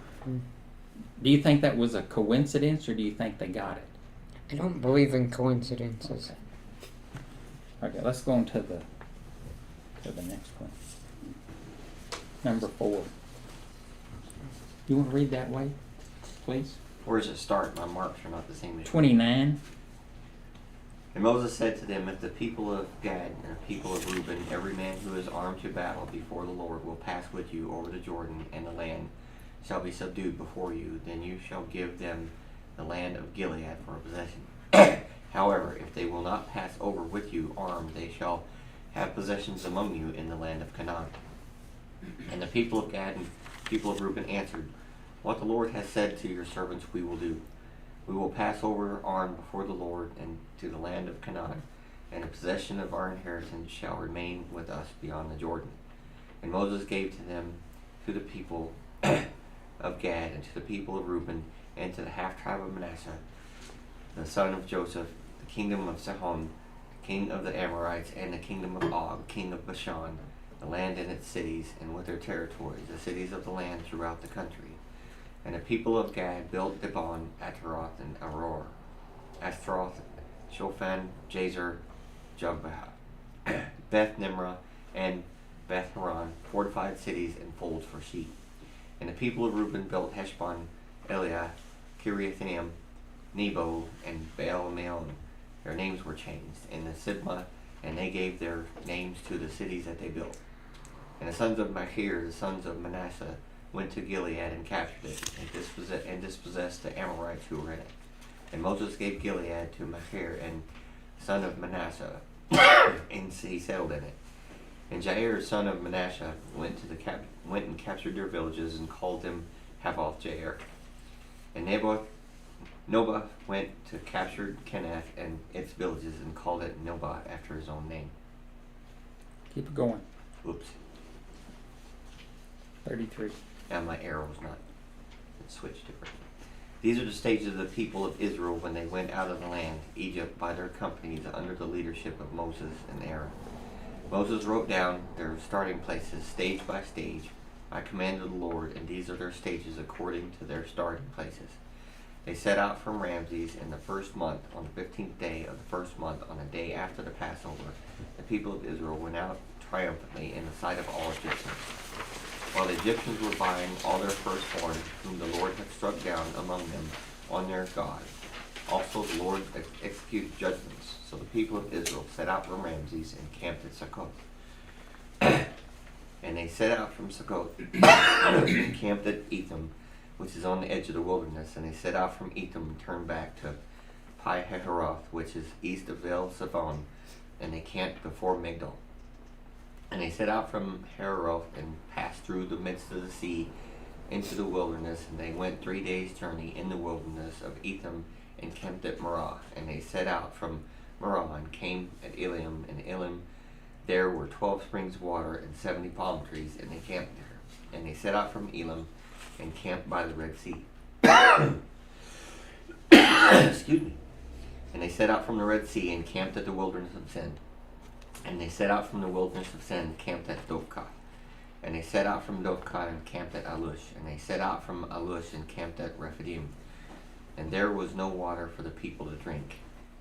Do you think that was a coincidence, or do you think they got it? I don't believe in coincidences. Okay, let's go on to the next one. Number 4. You want to read that way, please? Where does it start? My marks are not the same as 29. And Moses said to them, "If the people of Gad and the people of Reuben, every man who is armed to battle before the Lord, will pass with you over the Jordan, and the land shall be subdued before you, then you shall give them the land of Gilead for a possession. However, if they will not pass over with you armed, they shall have possessions among you in the land of Canaan." And the people of Gad and people of Reuben answered, "What the Lord has said to your servants we will do. We will pass over armed before the Lord and to the land of Canaan, and the possession of our inheritance shall remain with us beyond the Jordan." And Moses gave to them, to the people of Gad, and to the people of Reuben, and to the half-tribe of Manasseh, the son of Joseph, the kingdom of Sihon, king of the Amorites, and the kingdom of Og, king of Bashan, the land and its cities, and with their territories, the cities of the land throughout the country. And the people of Gad built Dibon, Ataroth, and Aroer, Ashtaroth, Shophan, Jazer, Jogbehah, Beth Nimrah, and Beth Horon, fortified cities and folds for sheep. And the people of Reuben built Heshbon, Eliah, Kiriathaim, Nebo, and Baal-Meon. Their names were changed, and the Sibmah, and they gave their names to the cities that they built. And the sons of Machir, the sons of Manasseh, went to Gilead and captured it, and dispossessed the Amorites who were in it. And Moses gave Gilead to Machir, and son of Manasseh, and he settled in it. And Jair, son of Manasseh, went and captured their villages and called them Havoth Jair. And Nobah went to capture Kenath and its villages and called it Nobah after his own name. Keep it going. Oops. 33. Now my arrow's not. It switched different. These are the stages of the people of Israel when they went out of the land, Egypt, by their companies under the leadership of Moses and Aaron. Moses wrote down their starting places, stage by stage, by command of the Lord, and these are their stages according to their starting places. They set out from Ramses in the first month, on the 15th day of the first month, on the day after the Passover. The people of Israel went out triumphantly in the sight of all Egyptians. While the Egyptians were buying all their firstborn, whom the Lord had struck down among them on their God. Also the Lord executed judgments. So the people of Israel set out from Ramses and camped at Succoth. And they set out from Succoth and camped at Etham, which is on the edge of the wilderness. And they set out from Etham and turned back to Pi-Hahiroth, which is east of Baal-Zephon, and they camped before Migdal. And they set out from Hahiroth and passed through the midst of the sea into the wilderness, and they went 3 days' journey in the wilderness of Etham and camped at Marah. And they set out from Marah and came at Elim, and Elim there were 12 springs of water and 70 palm trees, and they camped there. And they set out from Elim and camped by the Red Sea. Excuse me. And they set out from the Red Sea and camped at the wilderness of Sin. And they set out from the wilderness of Sin and camped at Zlokaha. And they set out from Zlokaha and camped at Alush. And they set out from Alush and camped at Rephidim. And there was no water for the people to drink.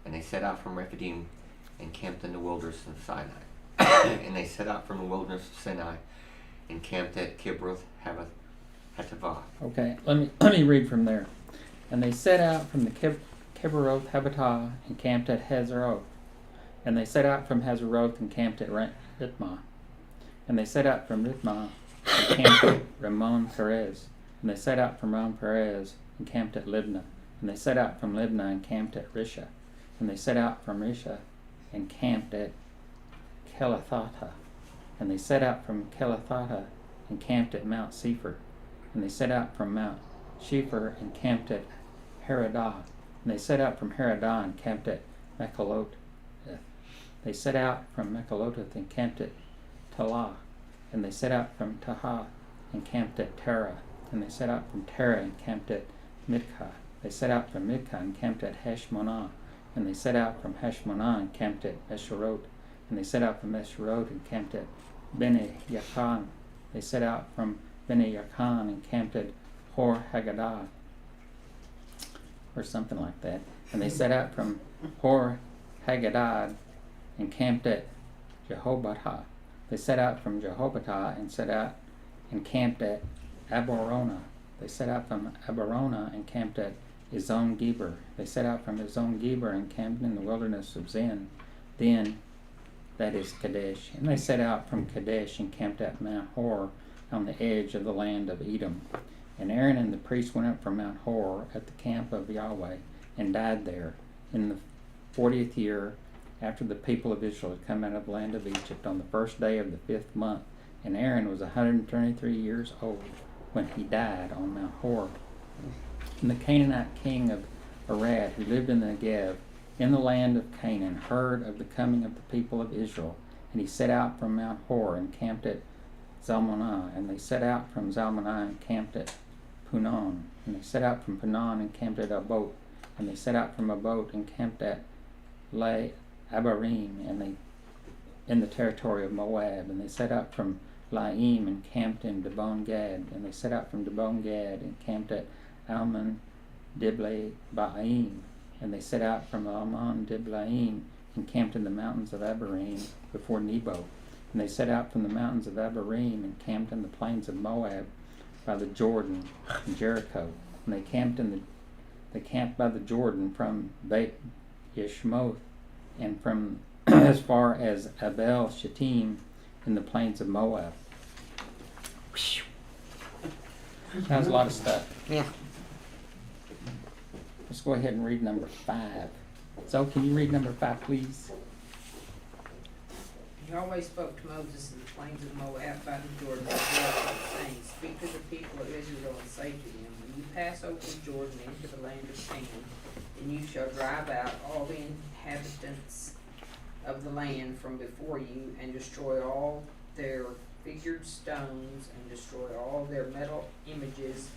And they set out from Rephidim and camped in the wilderness of Sinai. And they set out from the wilderness of Sinai and camped at Kibroth Hattaavah. Okay, let me read from there. And they set out from the Kibroth Hattaavah and camped at Hazeroth. And they set out from Hazeroth and camped at Ritmah. And they set out from Ritmah and camped at Ramon Perez. And they set out from Ramon Perez and camped at Libnah. And they set out from Libnah and camped at Risha. And they set out from Risha and camped at Kelathatha. And they set out from Kelathatha and camped at Mount Sephir. And they set out from Mount Sephir and camped at Heradah. And they set out from Heradah and camped at Mechaloth. They set out from Mechaloth and camped at Talah. And they set out from Taha and camped at Terah. And they set out from Terah and camped at Midkah. They set out from Midkah and camped at Heshmonah. And they set out from Heshmonah and camped at Esherot. And they set out from Esherot and camped at Bene Yakan. They set out from Bene Yakan and camped at Hor Haggadah, or something like that. And they set out from Hor Haggadah and camped at Jehobatah. They set out from Jehobatah and set out and camped at Abarona. They set out from Abarona and camped at Ezon Geber. They set out from Ezon Geber and camped in the wilderness of Zin. Then, that is Kadesh. And they set out from Kadesh and camped at Mount Hor on the edge of the land of Edom. And Aaron and the priests went up from Mount Hor at the camp of Yahweh and died there in the 40th year after the people of Israel had come out of the land of Egypt on the first day of the 5th month. And Aaron was 123 years old when he died on Mount Hor. And the Canaanite king of Arad, who lived in the Negev, in the land of Canaan, heard of the coming of the people of Israel. And he set out from Mount Hor and camped at Zalmonah. And they set out from Zalmonah and camped at Punon. And they set out from Punon and camped at Abot. And they set out from Abot and camped at Le Abarim, and they in the territory of Moab. And they set out from Laim and camped in Dibon Gad. And they set out from Dibon Gad and camped at Almon Dible Baim. And they set out from Almon Diblaim and camped in the mountains of Abarim before Nebo. And they set out from the mountains of Abarim and camped in the plains of Moab by the Jordan and Jericho. And they camped by the Jordan from Beit Yeshmoth and from as far as Abel Shittim in the plains of Moab. That was a lot of stuff. Yeah. Let's go ahead and read number 5. So, can you read number 5, please? Yahweh spoke to Moses in the plains of Moab by the Jordan, saying, Speak to the people of Israel and say to them, When you pass over the Jordan into the land of Canaan, then you shall drive out all the inhabitants of the land from before you, and destroy all their figured stones, and destroy all their metal images,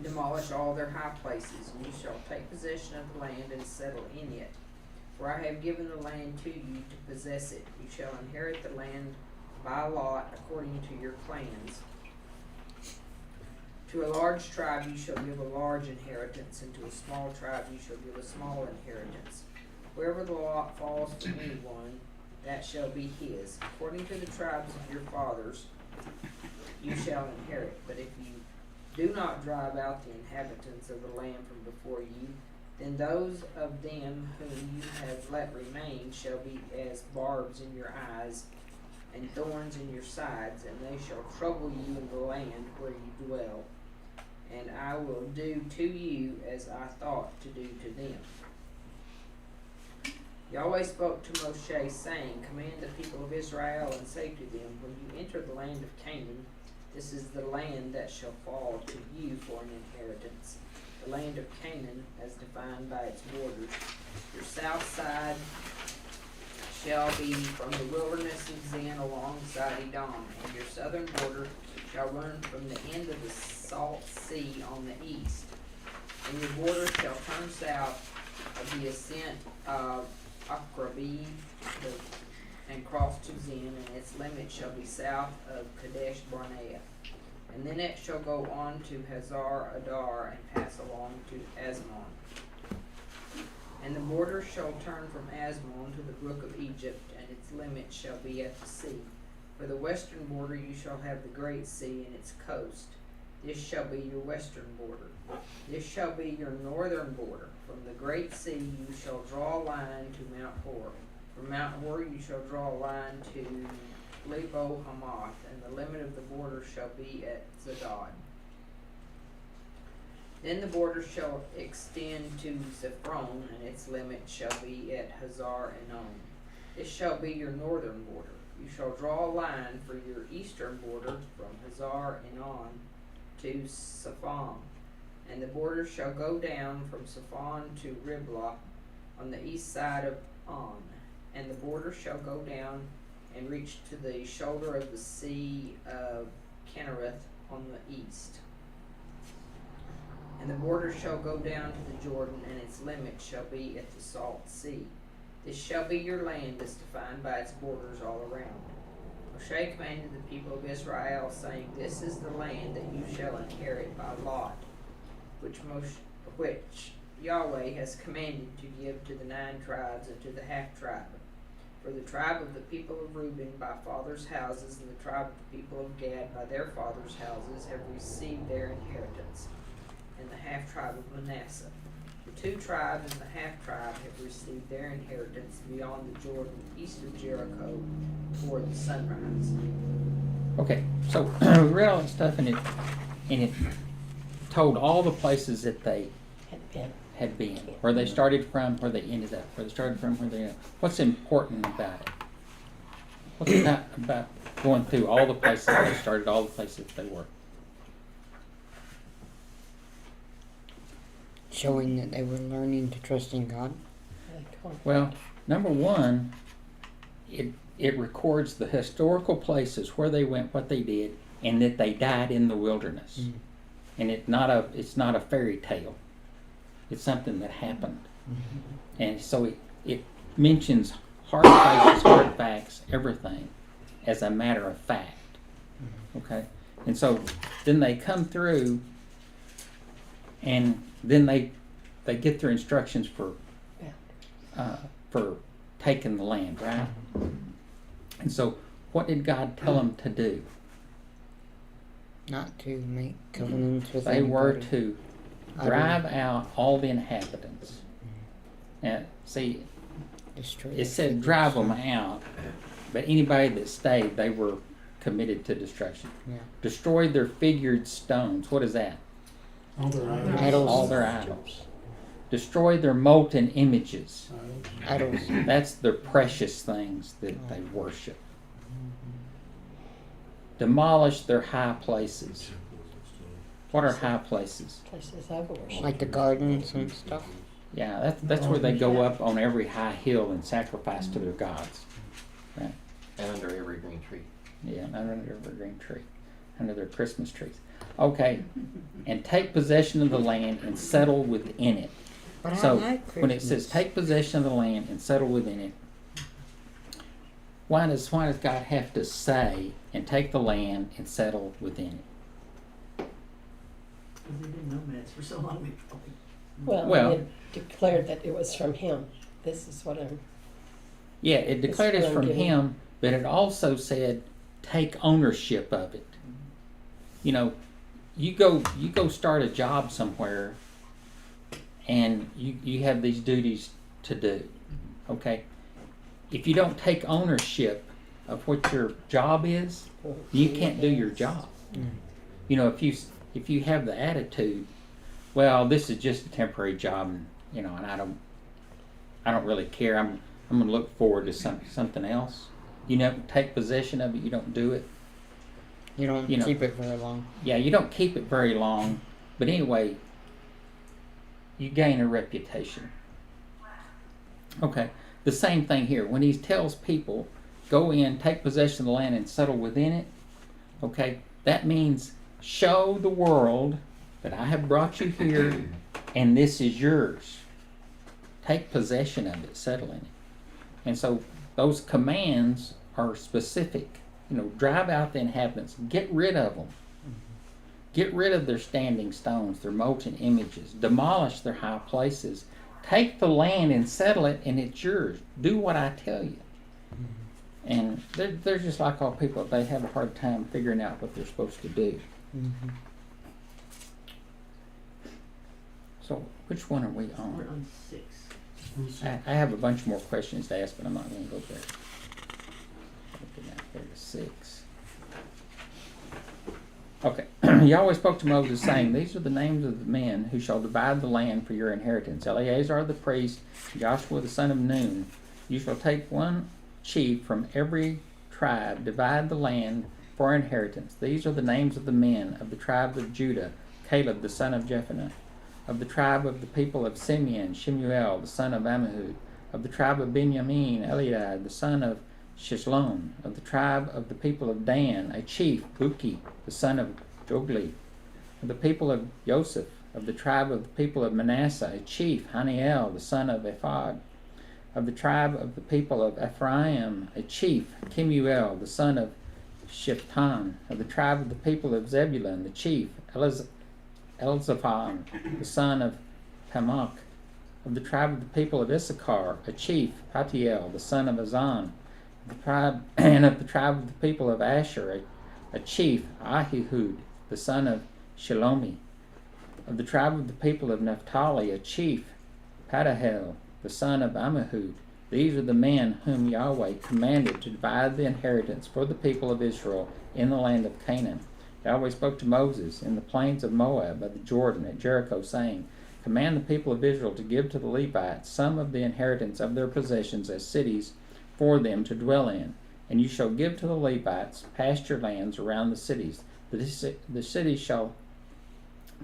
demolish all their high places, and you shall take possession of the land and settle in it. For I have given the land to you to possess it. You shall inherit the land by lot according to your clans. To a large tribe you shall give a large inheritance, and to a small tribe you shall give a small inheritance. Wherever the lot falls to anyone, that shall be his. According to the tribes of your fathers you shall inherit. But if you do not drive out the inhabitants of the land from before you, then those of them whom you have let remain shall be as barbs in your eyes and thorns in your sides, and they shall trouble you in the land where you dwell. And I will do to you as I thought to do to them. Yahweh spoke to Moshe, saying, Command the people of Israel and say to them, When you enter the land of Canaan, this is the land that shall fall to you for an inheritance. The land of Canaan, as defined by its borders. Your south side shall be from the wilderness of Zin alongside Edom, and your southern border shall run from the end of the salt sea on the east, and your border shall turn south of the ascent of Akrabib and cross to Zin, and its limit shall be south of Kadesh Barnea. And then it shall go on to Hazar Adar and pass along to Asmon. And the border shall turn from Asmon to the brook of Egypt, and its limit shall be at the sea. For the western border you shall have the great sea and its coast. This shall be your western border. This shall be your northern border. From the great sea you shall draw a line to Mount Hor. From Mount Hor you shall draw a line to Lebo Hamath, and the limit of the border shall be at Zedad. Then the border shall extend to Zephron, and its limit shall be at Hazar Enon. This shall be your northern border. You shall draw a line for your eastern border from Hazar Enon to Saphon, and the border shall go down from Saphon to Riblah on the east side of On, and the border shall go down and reach to the shoulder of the sea of Kinnereth on the east. And the border shall go down to the Jordan, and its limit shall be at the salt sea. This shall be your land as defined by its borders all around. Moshe commanded the people of Israel, saying, This is the land that you shall inherit by lot, which Yahweh has commanded to give to the 9 tribes and to the half-tribe. For the tribe of the people of Reuben by fathers' houses, and the tribe of the people of Gad by their fathers' houses, have received their inheritance, and the half-tribe of Manasseh. The 2 tribes and the half-tribe have received their inheritance beyond the Jordan, east of Jericho, toward the sunrise. Okay, so we read all that stuff, and it told all the places that they had been, where they started from, where they ended up, where they started from, where they ended up. What's important about it? What's about going through all the places they started, all the places they were? Showing that they were learning to trust in God. Well, number one, it records the historical places where they went, what they did, and that they died in the wilderness. Mm. And it's not a fairy tale. It's something that happened. Mm-hmm. And so it mentions hard places, hard facts, everything as a matter of fact. Mm-hmm. Okay? And so then they come through, and then they get their instructions for taking the land, right? And so what did God tell them to do? Not to make covenants with They anybody. were to drive out all the inhabitants. Now, see, it said drive them out, but anybody that stayed, they were committed to destruction. Yeah. Destroy their figured stones. What is that? All their idols. Idols. All their idols. Destroy their molten images. Idols. That's their precious things that they worship. Demolish their high places. What are high places? Places I've worshipped. Like the gardens and stuff. Yeah, that's where they go up on every high hill and sacrifice to their gods. Right? And under every green tree. Yeah, under every green tree. Under their Christmas trees. Okay, and take possession of the land and settle within it. But So I like when it says take possession of the land and settle within it, why does God have to say and take the land and settle within it? Because they've been nomads for so long before. Well, it declared that it was from him. This is what I'm... Yeah, it declared It's it's from from him, but it also said take ownership of it. You know, you go start a job somewhere, and you have these duties to do. Okay, if you don't take ownership of what your job is, you can't do your job. Mm. You know, if you have the attitude, well, this is just a temporary job, and and I don't really care. I'm going to look forward to something else. You know, take possession of it. You don't do it. You don't keep it very long. Yeah, you don't keep it very long. But anyway, you gain a reputation. Okay, the same thing here. When he tells people, go in, take possession of the land and settle within it, okay, That means show the world that I have brought you here and this is yours. Take possession of it, settle in it. And so those commands are specific. Drive out the inhabitants. Get rid of them. Get rid of their standing stones, their molten images. Demolish their high places. Take the land and settle it, and it's yours. Do what I tell you. And they're just like all people. They have a hard time figuring out what they're supposed to do. Mm-hmm. So, which one are we We're on? on 6. I have a bunch more questions to ask, but I'm not going to go there. Looking out there to 6. Okay. Yahweh spoke to Moses, saying, These are the names of the men who shall divide the land for your inheritance. Eleazar the priest, Joshua the son of Nun. You shall take one chief from every tribe, divide the land for inheritance. These are the names of the men of the tribe of Judah, Caleb the son of Jephunneh. Of the tribe of the people of Simeon, Shemuel the son of Ammihud. Of the tribe of Benjamin, Eliad the son of Shishlon. Of the tribe of the people of Dan, a chief, Buki the son of Jogli. Of the people of Joseph. Of the tribe of the people of Manasseh, a chief, Haniel the son of Ephod. Of the tribe of the people of Ephraim, a chief, Kemuel the son of Shiptan. Of the tribe of the people of Zebulun, the chief, Elzaphan the son of Hamach. Of the tribe of the people of Issachar, a chief, Patiel the son of Azan. Of the tribe of the people of Asher, a chief, Ahihud the son of Shelomi. Of the tribe of the people of Naphtali, a chief, Padahel the son of Ammihud. These are the men whom Yahweh commanded to divide the inheritance for the people of Israel in the land of Canaan. Yahweh spoke to Moses in the plains of Moab by the Jordan at Jericho, saying, Command the people of Israel to give to the Levites some of the inheritance of their possessions as cities for them to dwell in. And you shall give to the Levites pasture lands around the cities. The cities shall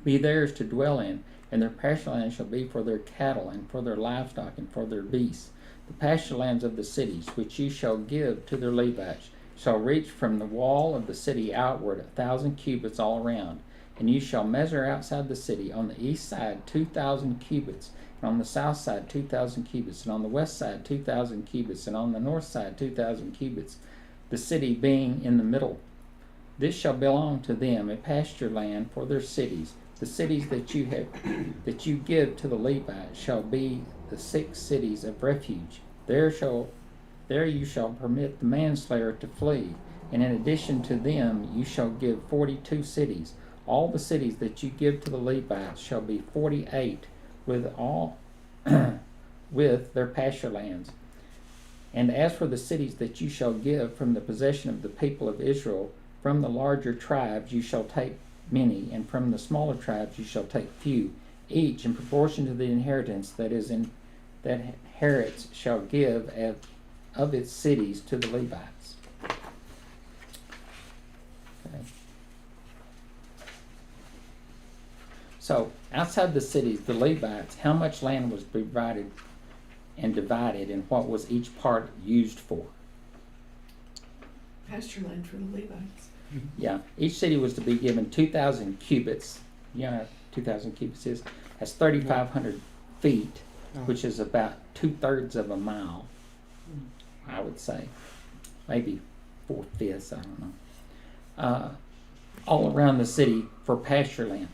be theirs to dwell in, and their pasture lands shall be for their cattle, and for their livestock, and for their beasts. The pasture lands of the cities, which you shall give to their Levites, shall reach from the wall of the city outward 1,000 cubits all around. And you shall measure outside the city on the east side 2,000 cubits, and on the south side 2,000 cubits, and on the west side 2,000 cubits, and on the north side 2,000 cubits, the city being in the middle. This shall belong to them, a pasture land for their cities. The cities that you give to the Levites shall be the 6 cities of refuge. There you shall permit the manslayer to flee, and in addition to them you shall give 42 cities. All the cities that you give to the Levites shall be 48, with all with their pasture lands. And as for the cities that you shall give from the possession of the people of Israel, from the larger tribes you shall take many, and from the smaller tribes you shall take few, each in proportion to the inheritance that inherits shall give of its cities to the Levites. Okay. So outside the cities, the Levites, how much land was provided and divided, and what was each part used for? Pasture land for the Levites. Yeah, each city was to be given 2,000 cubits. You know, 2,000 cubits is that's 3,500 feet, which is about 2/3 of a mile. I would say, maybe 4/5. I don't know. All around the city for pasture land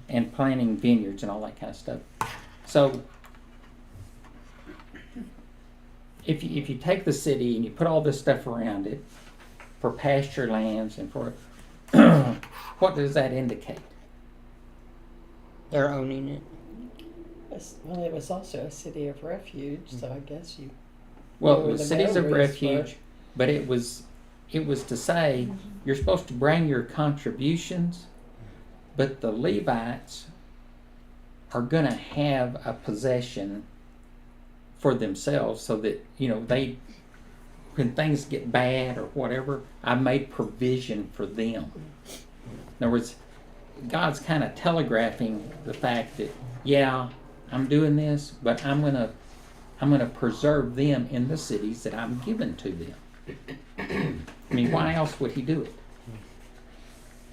and planting vineyards and all that kind of stuff. So, if you take the city and you put all this stuff around it for pasture lands and for what does that indicate? They're owning it. Well, it was also a city of refuge, so I guess you. Well, Where it was the cities of boundaries refuge, but it was to say you're supposed to bring your contributions, but the Levites are going to have a possession for themselves, so that they, when things get bad or whatever, I made provision for them. In other words, God's kind of telegraphing the fact that, yeah, I'm doing this, but I'm gonna preserve them in the cities that I'm given to them. I mean, why else would he do it?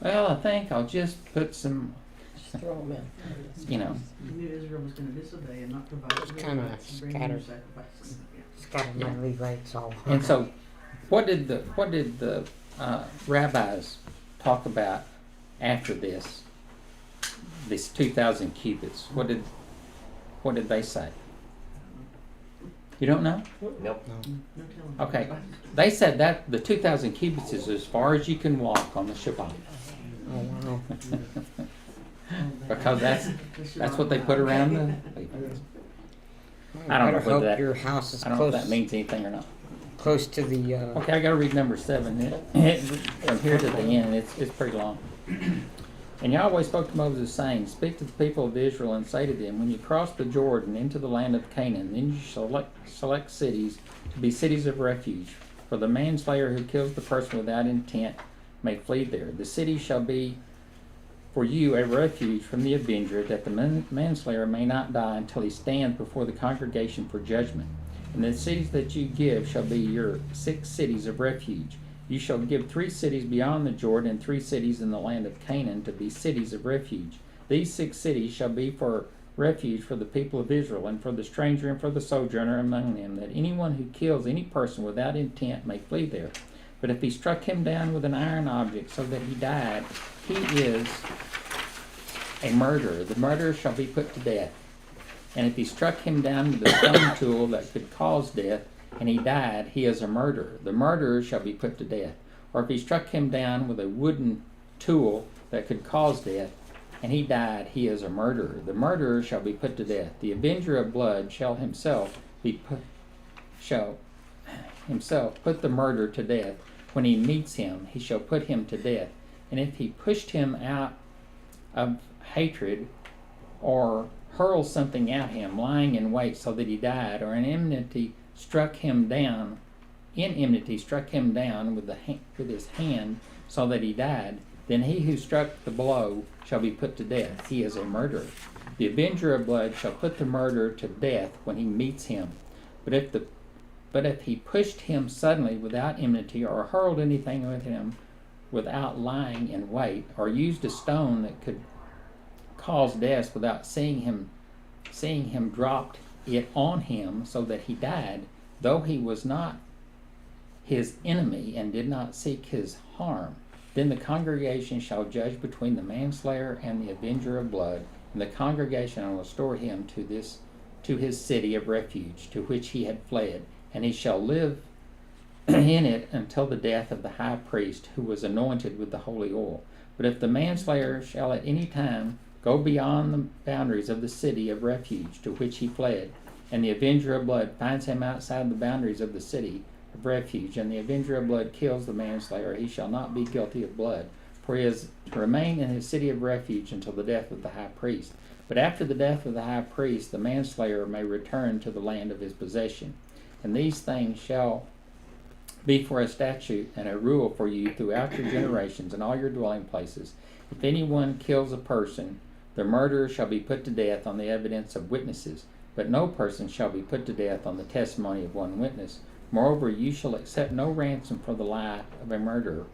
Well, I think I'll just put some, Just throw them out. you know. You knew Israel was gonna disobey and not provide the Kinda Levites and bring in scattered. sacrifices. Scattered my Levites all. And so, what did the rabbis talk about after this 2,000 cubits? What did they say? You don't know? Nope. No telling. Okay. They said that the 2,000 cubits is as far as you can walk on the Shabbat. Oh wow. Because that's what they put around the Levites. I don't know Better hope whether that, your house is I don't know if close, that means anything or not. close to the. Okay, I gotta read number 7. From here to the end, it's pretty long. And Yahweh spoke to Moses, saying, Speak to the people of Israel and say to them, When you cross the Jordan into the land of Canaan, then you shall select cities to be cities of refuge. For the manslayer who kills the person without intent may flee there. The city shall be for you a refuge from the avenger, that the manslayer may not die until he stands before the congregation for judgment. And the cities that you give shall be your 6 cities of refuge. You shall give 3 cities beyond the Jordan and 3 cities in the land of Canaan to be cities of refuge. These 6 cities shall be for refuge for the people of Israel, and for the stranger and for the sojourner among them, that anyone who kills any person without intent may flee there. But if he struck him down with an iron object so that he died, he is a murderer. The murderer shall be put to death. And if he struck him down with a stone tool that could cause death, and he died, he is a murderer. The murderer shall be put to death. Or if he struck him down with a wooden tool that could cause death, and he died, he is a murderer. The murderer shall be put to death. The Avenger of Blood shall himself put the murderer to death. When he meets him, he shall put him to death. And if he pushed him out of hatred, or hurled something at him, lying in wait so that he died, or in enmity struck him down with his hand so that he died, then he who struck the blow shall be put to death. He is a murderer. The Avenger of Blood shall put the murderer to death when he meets him. But if he pushed him suddenly without enmity, or hurled anything at him without lying in wait, or used a stone that could cause death without seeing him dropped it on him so that he died, though he was not his enemy and did not seek his harm, then the congregation shall judge between the manslayer and the Avenger of Blood, and the congregation will restore him to his city of refuge, to which he had fled, and he shall live in it until the death of the high priest, who was anointed with the holy oil. But if the manslayer shall at any time go beyond the boundaries of the city of refuge to which he fled, and the Avenger of Blood finds him outside the boundaries of the city of refuge, and the Avenger of Blood kills the manslayer, he shall not be guilty of blood, for he is to remain in his city of refuge until the death of the high priest. But after the death of the high priest, the manslayer may return to the land of his possession. And these things shall be for a statute and a rule for you throughout your generations and all your dwelling places. If anyone kills a person, the murderer shall be put to death on the evidence of witnesses, but no person shall be put to death on the testimony of one witness. Moreover, you shall accept no ransom for the life of a murderer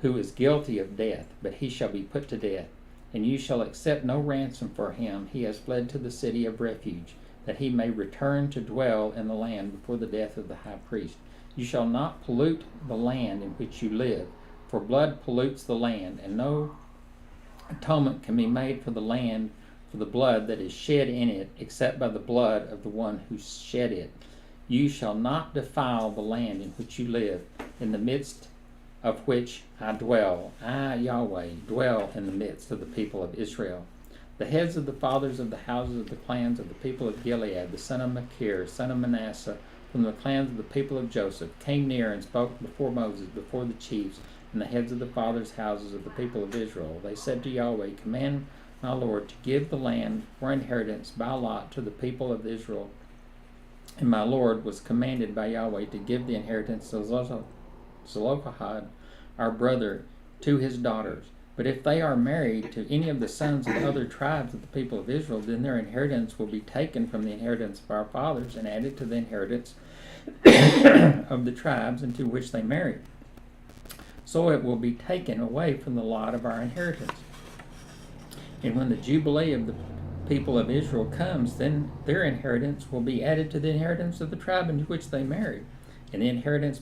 who is guilty of death, but he shall be put to death. And you shall accept no ransom for him. He has fled to the city of refuge, that he may return to dwell in the land before the death of the high priest. You shall not pollute the land in which you live, for blood pollutes the land, and no atonement can be made for the land for the blood that is shed in it, except by the blood of the one who shed it. You shall not defile the land in which you live, in the midst of which I dwell. I, Yahweh, dwell in the midst of the people of Israel. The heads of the fathers of the houses of the clans of the people of Gilead, the son of Machir, son of Manasseh, from the clans of the people of Joseph, came near and spoke before Moses, before the chiefs, and the heads of the fathers' houses of the people of Israel. They said to Yahweh, Command my Lord to give the land for inheritance by lot to the people of Israel. And my Lord was commanded by Yahweh to give the inheritance of Zlokaha, our brother, to his daughters. But if they are married to any of the sons of the other tribes of the people of Israel, then their inheritance will be taken from the inheritance of our fathers and added to the inheritance of the tribes into which they married. so it will be taken away from the lot of our inheritance. And when the Jubilee of the people of Israel comes, then their inheritance will be added to the inheritance of the tribe into which they married, and the inheritance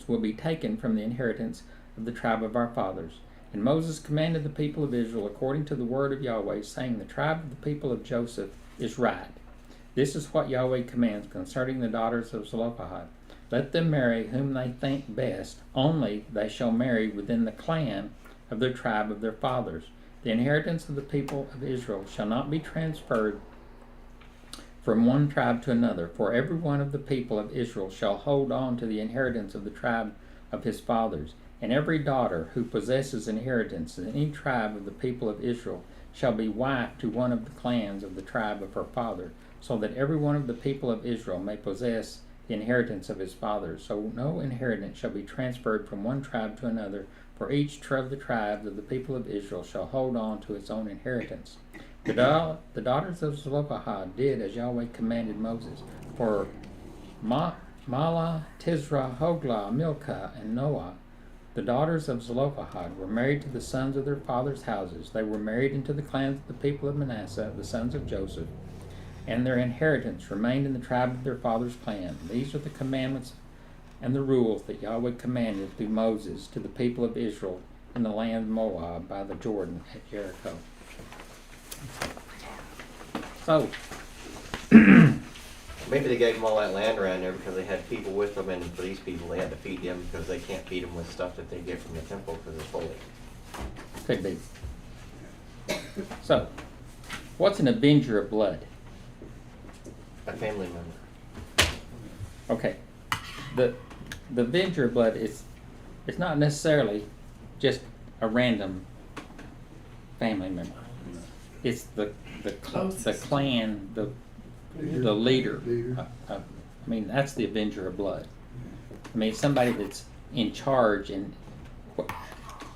will be taken from the inheritance of the tribe of our fathers. And Moses commanded the people of Israel according to the word of Yahweh, saying, the tribe of the people of Joseph is right. This is what Yahweh commands concerning the daughters of Zlokaha. Let them marry whom they think best, only they shall marry within the clan of the tribe of their fathers. The inheritance of the people of Israel shall not be transferred from one tribe to another, for every one of the people of Israel shall hold on to the inheritance of the tribe of his fathers. And every daughter who possesses inheritance in any tribe of the people of Israel shall be wife to one of the clans of the tribe of her father, so that every one of the people of Israel may possess the inheritance of his fathers. So no inheritance shall be transferred from one tribe to another, for each of the tribes of the people of Israel shall hold on to its own inheritance. The daughters of Zlokaha did as Yahweh commanded Moses, for Mala, Tisra, Hoglah, Milcah, and Noah, the daughters of Zlokaha, were married to the sons of their fathers' houses. They were married into the clans of the people of Manasseh, the sons of Joseph, and their inheritance remained in the tribe of their father's clan. These are the commandments and the rules that Yahweh commanded through Moses to the people of Israel in the land of Moab by the Jordan at Jericho. So, Maybe they gave them all that land around there because they had people with them, and for these people they had to feed them because they can't feed them with stuff that they get from the temple because it's holy. could be. So, what's an Avenger of Blood? A family member. Okay, the Avenger of Blood is, it's not necessarily just a random family member. It's the clan, the leader. I mean, that's the Avenger of Blood. I mean, somebody that's in charge. And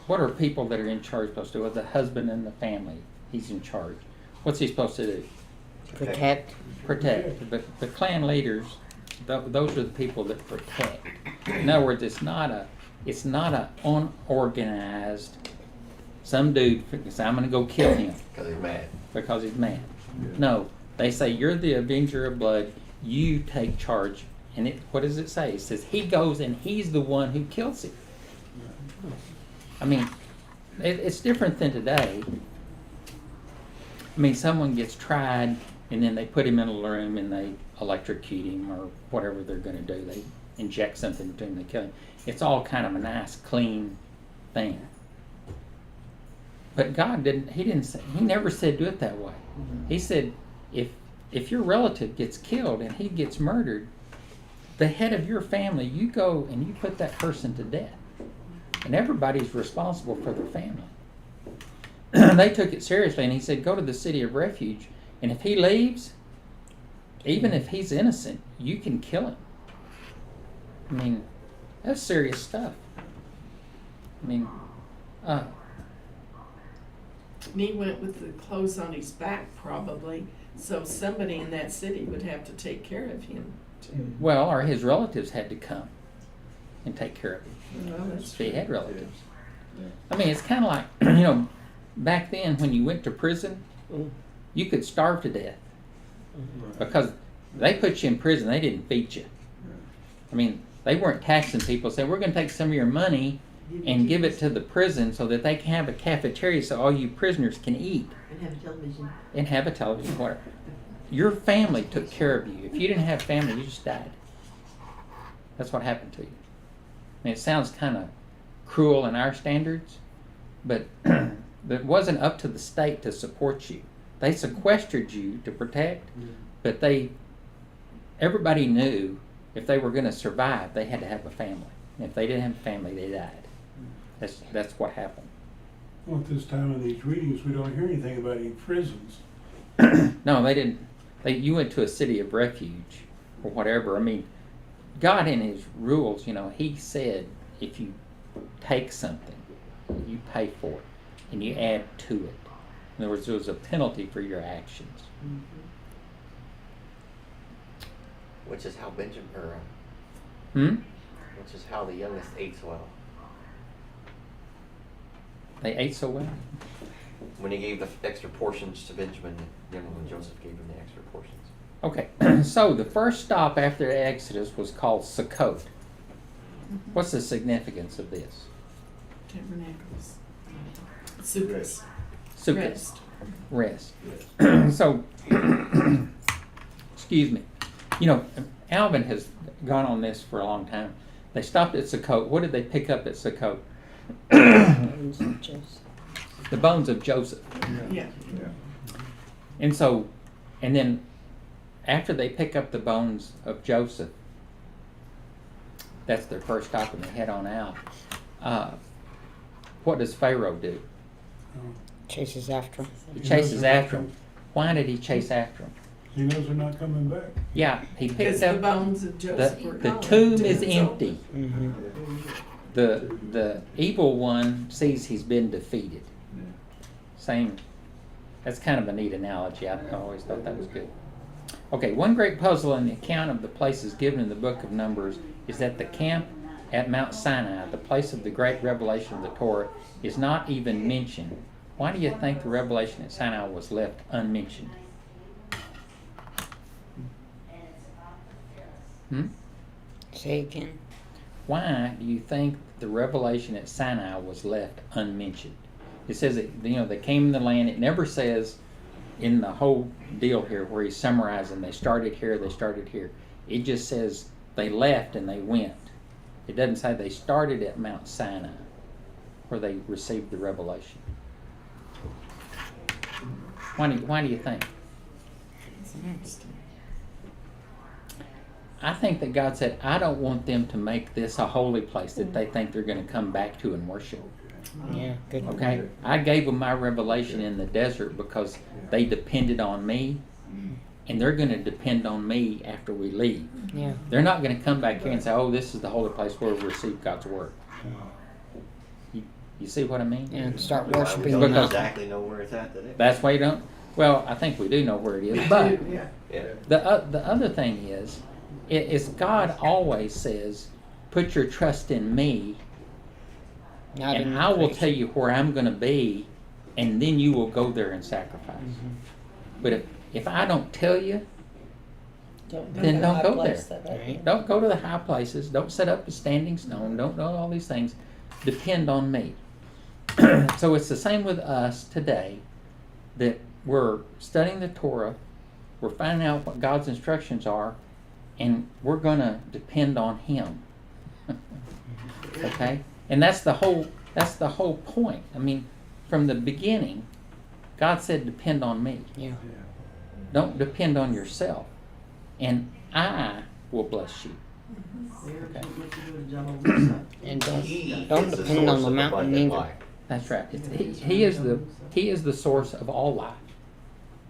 what are people that are in charge supposed to do? Well, the husband and the family, he's in charge. What's he supposed to do? Protect. Protect. The clan leaders, those are the people that protect. In other words, it's not a unorganized, some dude say, I'm going to go kill him. Because he's mad. Yeah. No, they say, you're the Avenger of Blood, you take charge. And what does it say? It says he goes and he's the one who kills him. I mean, it's different than today. I mean, someone gets tried and then they put him in a room and they electrocute him or whatever they're going to do. They inject something into him, they kill him. It's all kind of a nice, clean thing. But God he never said do it that way. He said, if your relative gets killed and he gets murdered, the head of your family, you go and you put that person to death. And everybody's responsible for their family. They took it seriously, and he said, go to the city of refuge, and if he leaves, even if he's innocent, you can kill him. I mean, that's serious stuff. I mean, And he went with the clothes on his back, probably, so somebody in that city would have to take care of him, too. well, or his relatives had to come and take care of him. Well, that's If he true. had relatives. Yeah. I mean, it's kind of like, back then when you went to prison, you could starve to death because they put you in prison. They didn't feed you. I mean, they weren't taxing people, saying, we're going to take some of your money and give it to the prison so that they can have a cafeteria so all you prisoners can eat And have a television. and have a television. Whatever. Your family took care of you. If you didn't have family, you just died. That's what happened to you. I mean, it sounds kind of cruel in our standards, but it wasn't up to the state to support you. They sequestered you to protect, but everybody knew if they were going to survive, they had to have a family. And if they didn't have a family, they died. That's what happened. Well, at this time in these readings, we don't hear anything about any prisons. No, they didn't. You went to a city of refuge or whatever. I mean, God in His rules, He said if you take something, you pay for it, and you add to it. In other words, there was a penalty for your actions. Which is how which is how the youngest ate so well. They ate so well. When he gave the extra portions to Benjamin, then when Joseph gave him the extra portions. Okay, so the first stop after Exodus was called Sukkot. What's the significance of this? Tabernacles. Sukkahs. Sukkot. Rest. Rest. So, excuse me. You know, Alvin has gone on this for a long time. They stopped at Sukkot. What did they pick up at Sukkot? The bones of Joseph. Yeah. And so, and then after they pick up the bones of Joseph, that's their first stop and they head on out. What does Pharaoh do? Chases after him. He chases after him. Why did he chase after him? He knows they're not coming back. Yeah, he Because picked the up, bones of Joseph were the gone. tomb is So- empty. Mm-hmm. The evil one sees he's been defeated. Same. That's kind of a neat analogy. I always thought that was good. Okay, one great puzzle in the account of the places given in the book of Numbers is that the camp at Mount Sinai, the place of the great revelation of the Torah, is not even mentioned. Why do you think the revelation at Sinai was left unmentioned? Say again. Why do you think the revelation at Sinai was left unmentioned? It says that, you know, they came in the land. It never says in the whole deal here where he's summarizing, they started here, they started here. It just says they left and they went. It doesn't say they started at Mount Sinai where they received the revelation. Why do you think? I think that God said, I don't want them to make this a holy place that they think they're going to come back to and worship. Yeah, good. Okay? I gave them my revelation in the desert because they depended on me, and they're going to depend on me after we leave. Yeah. They're not going to come back here and say, oh, this is the holy place where we receive God's word. You see what I mean? Yeah, and start We worshiping don't Because- exactly know where it's at today. That's why you don't. Well, I think we do know where it is, but Yeah. Yeah. the other thing is God always says, put your trust in me, Not in and your I will face. tell you where I'm going to be, and then you will go there and sacrifice. But if I don't tell you, then don't go there. Right. Don't go to the high places. Don't set up a standing stone. Don't do all these things. Depend on me. So it's the same with us today, that we're studying the Torah, we're finding out what God's instructions are, and we're going to depend on Him. Okay? And that's the whole point. I mean, from the beginning, God said, depend on me. Yeah. Don't depend on yourself. And I will bless you. And don't He don't is the depend on source the of mountain abundant either. life. That's right. He is the source of all life.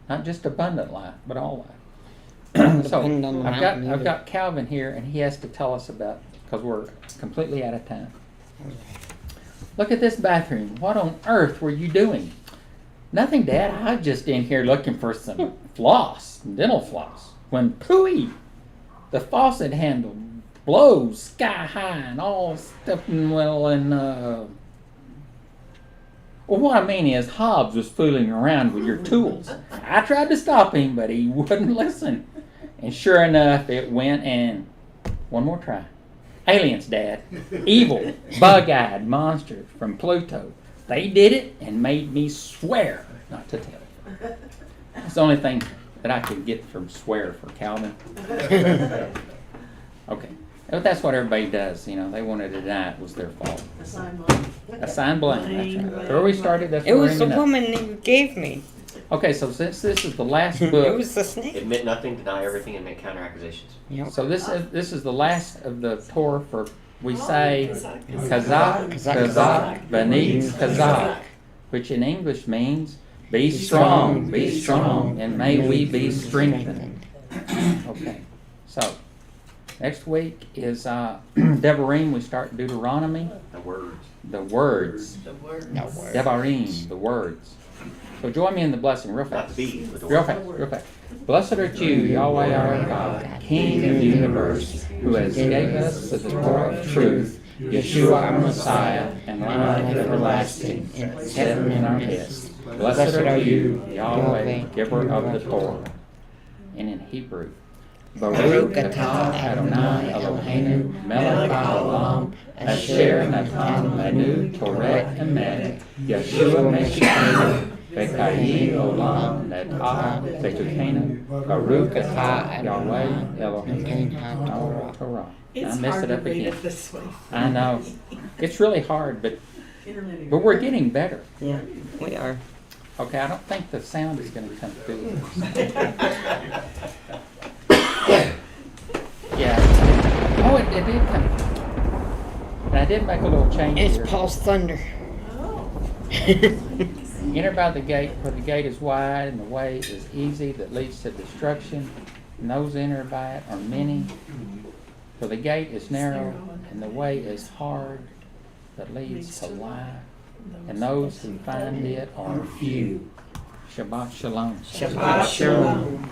Not just abundant life, but all life. So Depend on the I've mountain got either. Calvin here, and he has to tell us about, because we're completely out of time. Look at this bathroom. What on earth were you doing? Nothing, Dad. I was just in here looking for some floss, dental floss. When pooey, the faucet handle blows sky high and all stuff. Well, what I mean is Hobbs was fooling around with your tools. I tried to stop him, but he wouldn't listen. And sure enough, it went and one more try. Aliens, Dad. Evil, bug-eyed monsters from Pluto. They did it and made me swear not to tell it. That's the only thing that I could get from swear for Calvin. Okay. But that's what everybody does, you know. They wanted to deny it was their fault. Assign blame. That's right. Where we started, that's It where we're was the ending up. woman that you gave me. Okay, so since this is the last It book, was the snake. Admit nothing, deny everything, and make counter accusations. Yep. so this is the last of the Torah for, we say, Kazak, Beneath Kazak, which in English means be strong, and may we be strengthened. Okay, so next week is Devarim. We start Deuteronomy, The words. the words. No word. Devarim, the words. So join me in the blessing real Not fast. the bees, but the Real worms. fast, real fast. Blessed art you, Yahweh our God, King of the universe, who has gave us the Torah of truth, Yeshua our Messiah, and life everlasting, and set in our midst. Blessed are you, Yahweh, giver of the Torah. And in Hebrew, Baruch atah Adonai Eloheinu melech haolam asher natan lanu Torah emet Yeshua Meshikenu v'kayin olam netah v'tukenu Baruch atah Yahweh Eloheinu Torah. I It's messed hard it to up read again. it this way. I know. It's really hard, but Interlinear. we're getting better. Yeah, we are. Okay, I don't think the sound is going to come through. Yeah. Oh, it did come. And I did make a little change It's here. Paul's thunder. Oh. Enter by the gate, for the gate is wide and the way is easy that leads to destruction, and those enter by it are many. For the gate is narrow and the way is hard that leads to life, and those who find it are few. Shabbat Shalom. Shabbat Shalom.